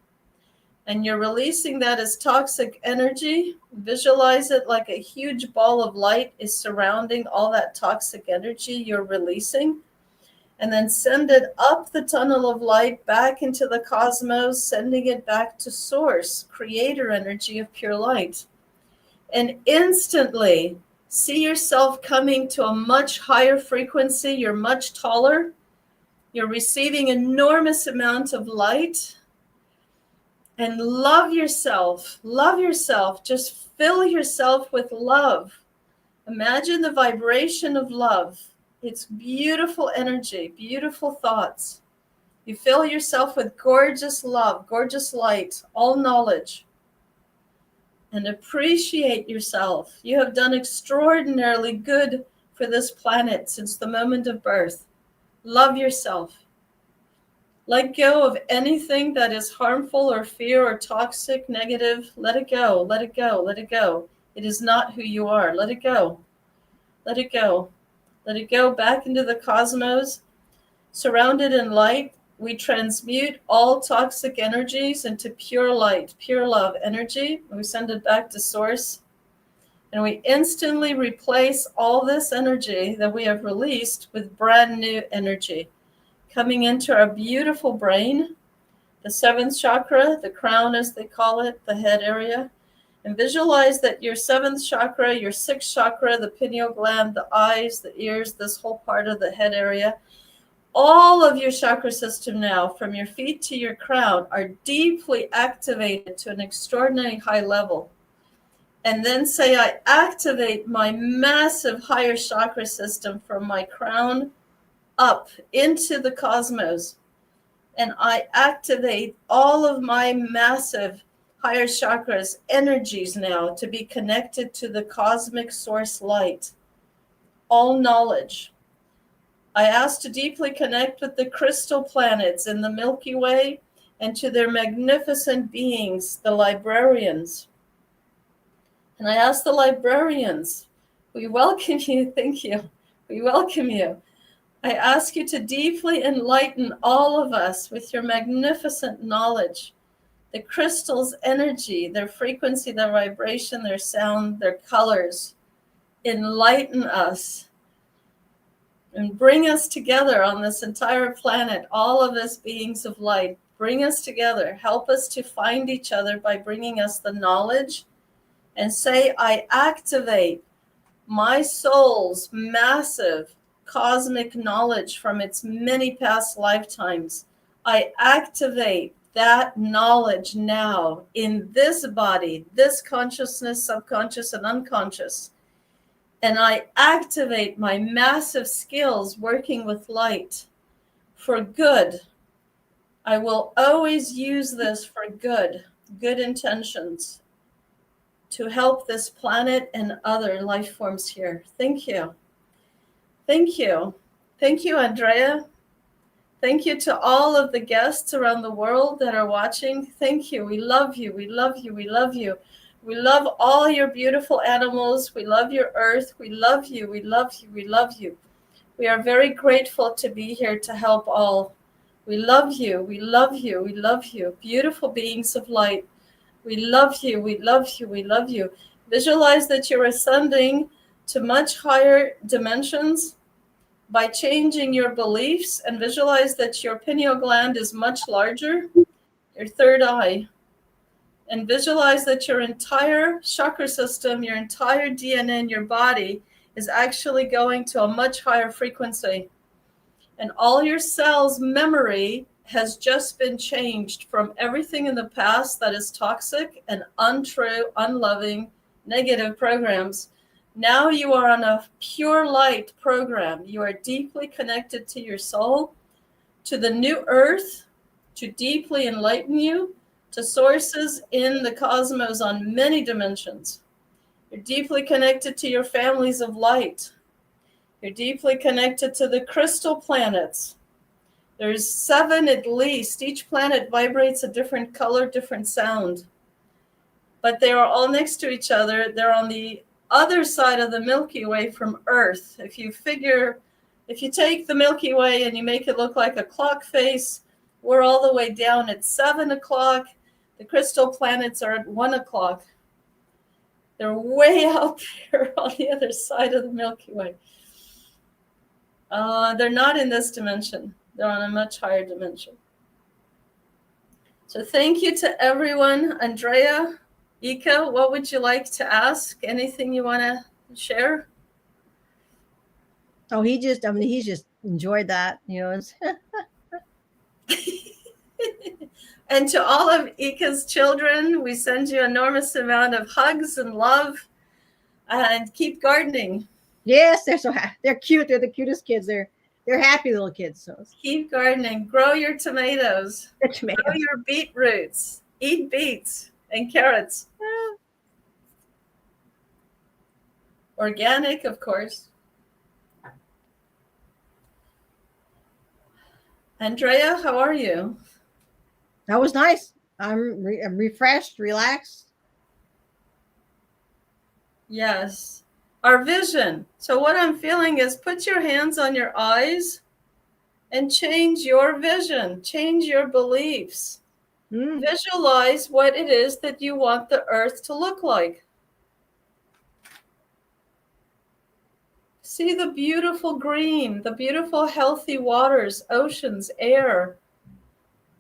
And you're releasing that as toxic energy. Visualize it like a huge ball of light is surrounding all that toxic energy you're releasing. And then send it up the tunnel of light back into the cosmos, sending it back to source, creator energy of pure light. And instantly see yourself coming to a much higher frequency. You're much taller. You're receiving enormous amounts of light. And love yourself. Love yourself. Just fill yourself with love. Imagine the vibration of love. It's beautiful energy, beautiful thoughts. You fill yourself with gorgeous love, gorgeous light, all knowledge. And appreciate yourself. You have done extraordinarily good for this planet since the moment of birth. Love yourself. Let go of anything that is harmful or fear or toxic, negative. Let it go, let it go, let it go. It is not who you are. Let it go. Let it go. Let it go back into the cosmos. Surrounded in light, we transmute all toxic energies into pure light, pure love energy. We send it back to source. And we instantly replace all this energy that we have released with brand new energy coming into our beautiful brain, the 7th chakra, the crown as they call it, the head area. And visualize that your 7th chakra, your 6th chakra, the pineal gland, the eyes, the ears, this whole part of the head area, all of your chakra system now, from your feet to your crown, are deeply activated to an extraordinary high level. And then say, I activate my massive higher chakra system from my crown up into the cosmos. And I activate all of my massive higher chakras, energies now to be connected to the cosmic source light, all knowledge. I ask to deeply connect with the crystal planets in the Milky Way and to their magnificent beings, the librarians. And I ask the librarians, we welcome you, thank you. We welcome you. I ask you to deeply enlighten all of us with your magnificent knowledge, the crystal's energy, their frequency, their vibration, their sound, their colors. Enlighten us and bring us together on this entire planet, all of us beings of light. Bring us together. Help us to find each other by bringing us the knowledge, and say, I activate my soul's massive cosmic knowledge from its many past lifetimes. I activate that knowledge now in this body, this consciousness, subconscious and unconscious. And I activate my massive skills working with light for good. I will always use this for good intentions, to help this planet and other life forms here. Thank you. Thank you. Thank you, Andrea. Thank you to all of the guests around the world that are watching. Thank you. We love you. We love you. We love you. We love all your beautiful animals. We love your earth. We love you. We love you. We love you. We are very grateful to be here to help all. We love you. We love you. We love you. Beautiful beings of light. We love you. We love you. We love you. Visualize that you're ascending to much higher dimensions by changing your beliefs, and visualize that your pineal gland is much larger, your third eye. And visualize that your entire chakra system, your entire DNA in your body is actually going to a much higher frequency. And all your cells' memory has just been changed from everything in the past that is toxic and untrue, unloving, negative programs. Now you are on a pure light program. You are deeply connected to your soul, to the new earth, to deeply enlighten you, to sources in the cosmos on many dimensions. You're deeply connected to your families of light. You're deeply connected to the crystal planets. There's 7 at least. Each planet vibrates a different color, different sound. But they are all next to each other. They're on the other side of the Milky Way from Earth. If you take the Milky Way and you make it look like a clock face, we're all the way down at 7 o'clock. The crystal planets are at 1 o'clock. They're way out there on the other side of the Milky Way. They're not in this dimension. They're on a much higher dimension. So thank you to everyone. Andrea, Eeka, what would you like to ask? Anything you want to share? Oh, he's just enjoyed that. It's And to all of Eeka's children, we send you an enormous amount of hugs and love, and keep gardening. Yes, they're cute. They're the cutest kids. They're happy little kids. So keep gardening. Grow your tomatoes. Grow your beetroots. Eat beets and carrots. Organic, of course. Andrea, how are you? That was nice. I'm refreshed, relaxed. Yes. Our vision. So what I'm feeling is, put your hands on your eyes and change your vision. Change your beliefs. Visualize what it is that you want the earth to look like. See the beautiful green, the beautiful healthy waters, oceans, air,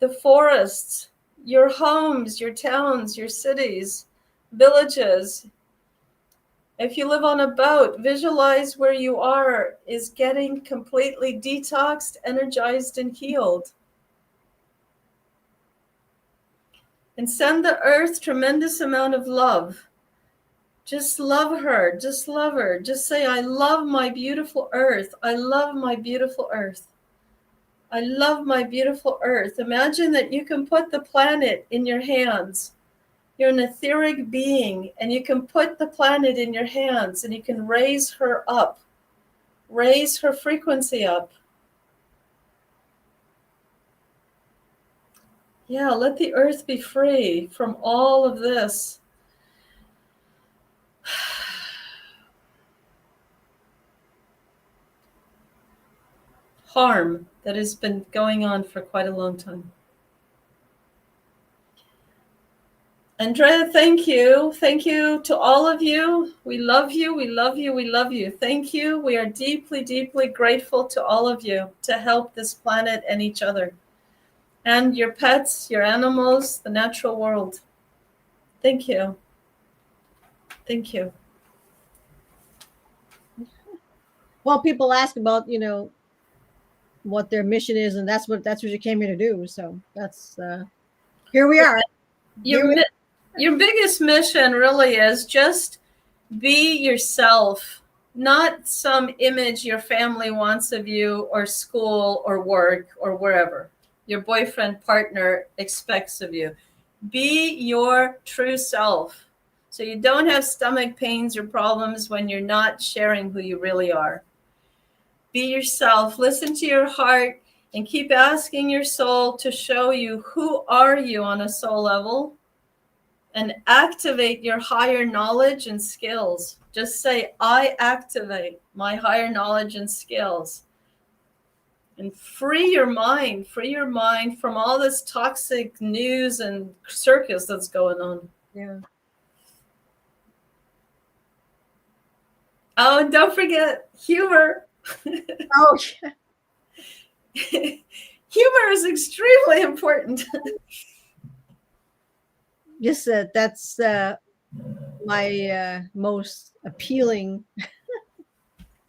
the forests, your homes, your towns, your cities, villages. If you live on a boat, visualize where you are is getting completely detoxed, energized, and healed. And send the earth tremendous amount of love. Just love her. Just love her. Just say, I love my beautiful earth. I love my beautiful earth. I love my beautiful earth. Imagine that you can put the planet in your hands. You're an etheric being, and you can put the planet in your hands, and you can raise her up. Raise her frequency up. Yeah, let the earth be free from all of this. harm that has been going on for quite a long time. Andrea, thank you. Thank you to all of you. We love you. We love you. We love you. Thank you. We are deeply, deeply grateful to all of you to help this planet and each other and your pets, your animals, the natural world. Thank you. Thank you. Well, people ask about, what their mission is, and that's what you came here to do. So that's here we are. Your biggest mission really is just be yourself, not some image your family wants of you, or school or work or wherever your boyfriend, partner expects of you. Be your true self, so you don't have stomach pains or problems when you're not sharing who you really are. Be yourself, listen to your heart, and keep asking your soul to show you who are you on a soul level, and activate your higher knowledge and skills. Just say, I activate my higher knowledge and skills. And free your mind from all this toxic news and circus that's going on. Yeah. Oh, and don't forget humor. Oh, yeah. Humor is extremely important. Just that's my most appealing.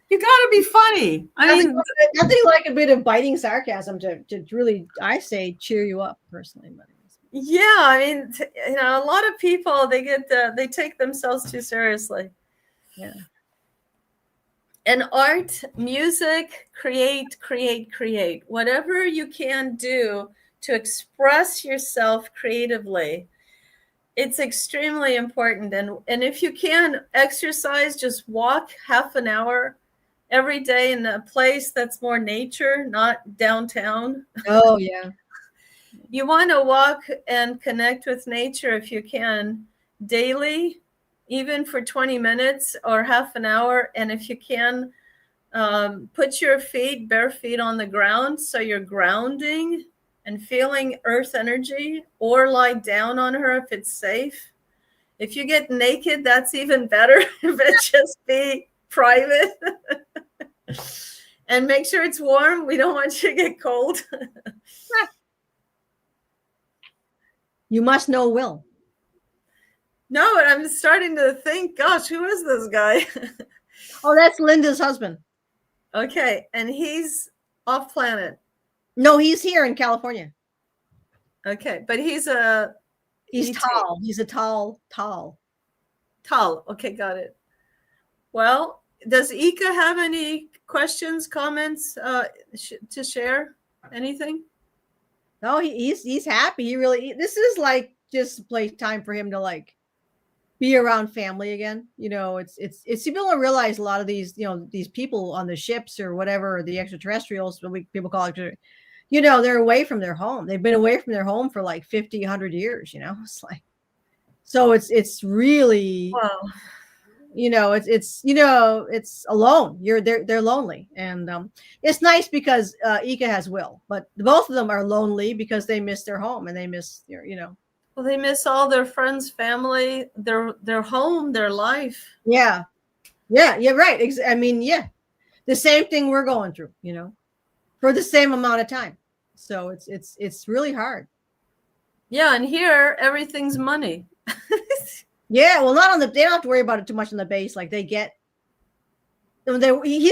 You got to be funny. I mean, nothing like a bit of biting sarcasm to really, I say, cheer you up personally. Yeah, I mean, a lot of people, they take themselves too seriously. Yeah. And art, music, create. Whatever you can do to express yourself creatively, it's extremely important. And if you can exercise, just walk half an hour every day in a place that's more nature, not downtown. Oh, yeah. You want to walk and connect with nature if you can daily, even for 20 minutes or half an hour. And if you can, put your bare feet on the ground so you're grounding and feeling earth energy, or lie down on her if it's safe. If you get naked, that's even better. If it just be private. And make sure it's warm. We don't want you to get cold. You must know Will. No, and I'm starting to think, gosh, who is this guy? Oh, that's Linda's husband. Okay, and he's off planet. No, he's here in California. Okay, but he's tall. He's a tall. Tall. Okay, got it. Well, does Eeka have any questions, comments to share? Anything? No, he's happy. He really. This is like just play time for him to like be around family again. It's people don't realize a lot of these these people on the ships or whatever, or the extraterrestrials, what people call it. They're away from their home. They've been away from their home for like 50, 100 years. It's like, so it's really. Wow. It's alone. They're lonely, and it's nice because Eeka has Will, but both of them are lonely because they miss their home and they miss Well, they miss all their friends, family, their home, their life. Yeah, right. I mean, yeah, the same thing we're going through, for the same amount of time. So it's really hard. Yeah, and here everything's money. Yeah, well, they don't have to worry about it too much on the base. Like he's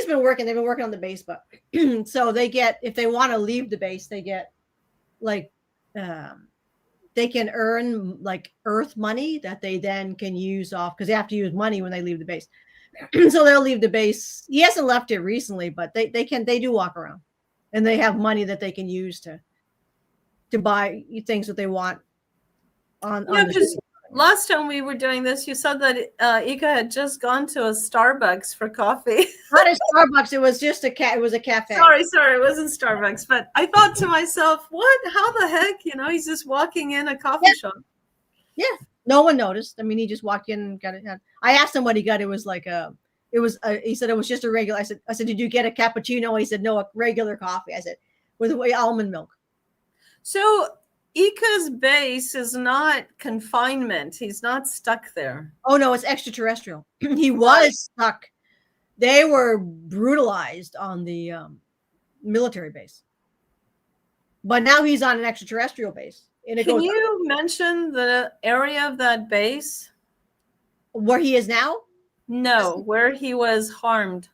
been working. They've been working on the base, but so they get, if they want to leave the base, they get like they can earn like Earth money that they then can use off, because they have to use money when they leave the base. So they'll leave the base. He hasn't left it recently, but they do walk around, and they have money that they can use to buy things that they want on because last time we were doing this, you said that Eeka had just gone to a Starbucks for coffee. Not a Starbucks. It was just it was a cafe. Sorry, it wasn't Starbucks. But I thought to myself, what? How the heck? He's just walking in a coffee shop. Yeah, no one noticed. I mean, he just walked in and got it. I asked him what he got. It was like a It was. He said it was just a regular. I said, did you get a cappuccino? He said, no, a regular coffee. I said, with almond milk. So Eeka's base is not confinement. He's not stuck there. Oh no, it's extraterrestrial. He was stuck. They were brutalized on the military base, but now he's on an extraterrestrial base. And Can you mention the area of that base? Where he is now? No, where he was harmed.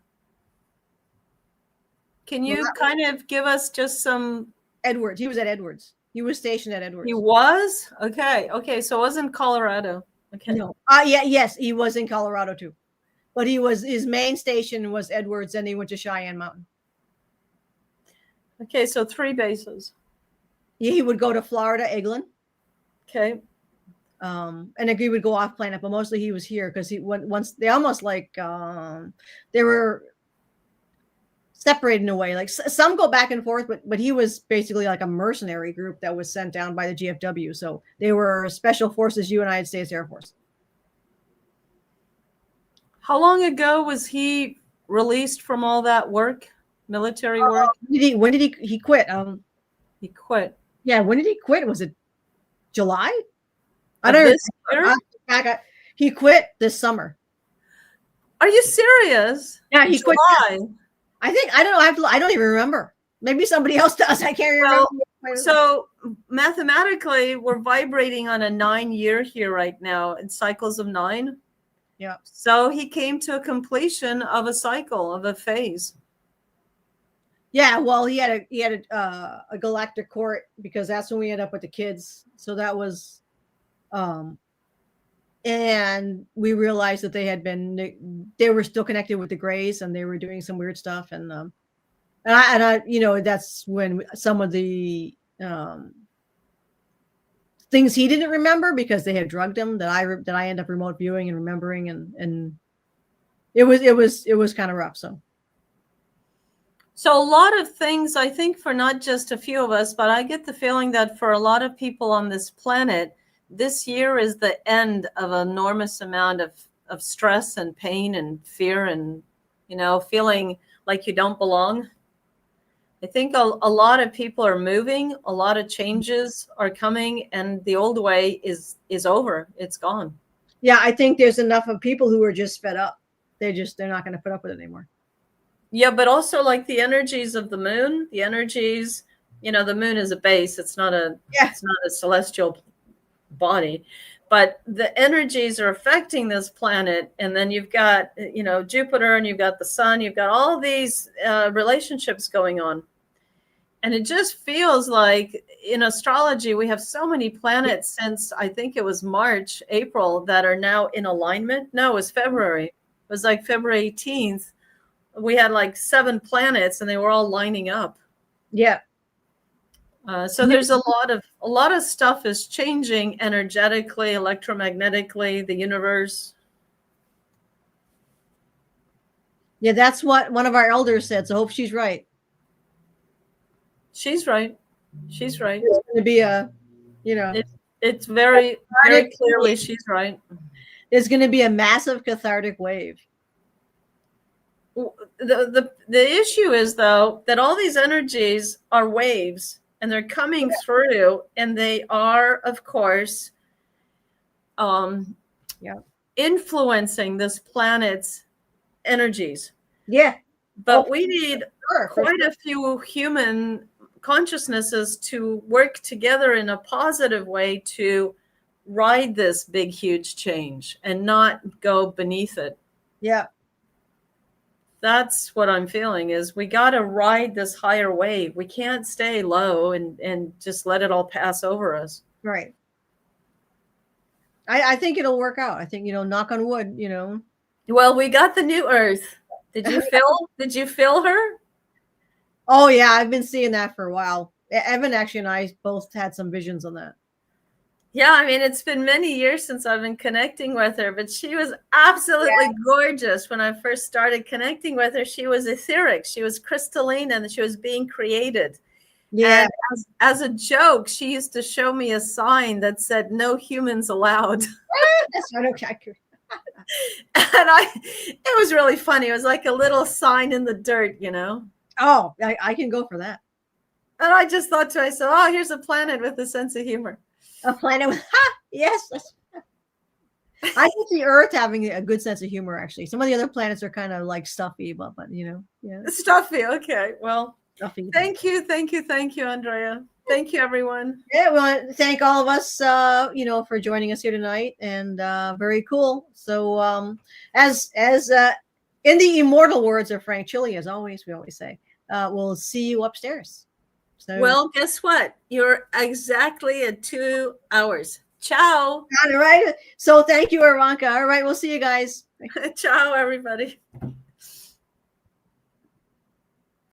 Can you kind of give us just some? Edwards. He was at Edwards. He was stationed at Edwards. He was? Okay. Okay. So it wasn't Colorado. Okay. No. Yes, he was in Colorado too. But his main station was Edwards, and he went to Cheyenne Mountain. Okay, so 3 bases. Yeah, he would go to Florida, Eglin. Okay. And then he would go off planet, but mostly he was here because once they almost like they were separated in a way. Like some go back and forth, but he was basically like a mercenary group that was sent down by the GFW. So they were Special Forces, United States Air Force. How long ago was he released from all that work, military work? When did he quit? He quit. Yeah, when did he quit? Was it July? I don't know. He quit this summer. Are you serious? Yeah, he quit. I don't know. I don't even remember. Maybe somebody else does. I can't remember. So mathematically, we're vibrating on a 9-year here right now in cycles of 9. Yeah. So he came to a completion of a cycle, of a phase. Yeah, well, he had a galactic court because that's when we ended up with the kids. So that was, and we realized that they were still connected with the Greys, and they were doing some weird stuff, and I that's when some of the things he didn't remember because they had drugged him that I end up remote viewing and remembering, and it was kind of rough. So a lot of things, I think, for not just a few of us, but I get the feeling that for a lot of people on this planet, this year is the end of an enormous amount of stress and pain and fear and, feeling like you don't belong. I think a lot of people are moving, a lot of changes are coming, and the old way is over. It's gone. Yeah, I think there's enough of people who are just fed up. They're not going to put up with it anymore. Yeah, but also like the energies of the moon, the energies, the moon is a base. It's not a celestial body, but the energies are affecting this planet. And then you've got, Jupiter, and you've got the sun, you've got all these relationships going on. And it just feels like in astrology, we have so many planets since I think it was March, April, that are now in alignment. No, it was February. It was like February 18th. We had like 7 planets and they were all lining up. Yeah. So there's a lot of stuff is changing energetically, electromagnetically, the universe. Yeah, that's what one of our elders said. So I hope she's right. She's right. She's right. It's going to be it's very, very clearly she's right. There's going to be a massive cathartic wave. The issue is, though, that all these energies are waves and they're coming through, and they are, of course, influencing this planet's energies. Yeah. But we need quite a few human consciousnesses to work together in a positive way to ride this big, huge change and not go beneath it. Yeah. That's what I'm feeling is we got to ride this higher wave. We can't stay low and just let it all pass over us. Right. I think it'll work out. I think, knock on wood, Well, we got the new Earth. Did you feel her? Oh yeah. I've been seeing that for a while. Evan actually and I both had some visions on that. Yeah, I mean, it's been many years since I've been connecting with her, but she was absolutely gorgeous when I first started connecting with her. She was etheric. She was crystalline, and she was being created. Yeah. And as a joke, she used to show me a sign that said, "No humans allowed." That's not okay. it was really funny. It was like a little sign in the dirt, you know. Oh, I can go for that. And I just thought to myself, oh, here's a planet with a sense of humor. A planet with yes. I can see Earth having a good sense of humor. Actually, some of the other planets are kind of like stuffy, but you know, yeah, Stuffy. Okay, well, stuffy. thank you, Andrea. Thank you, everyone. Yeah, we want to thank all of us, you know, for joining us here tonight, and very cool. So, as in the immortal words of Frank Chili, as always, we always say, we'll see you upstairs. So, Well, guess what? You're exactly at 2 hours. Ciao. all right. So, thank you, Aranka. All right, we'll see you guys. Ciao, everybody.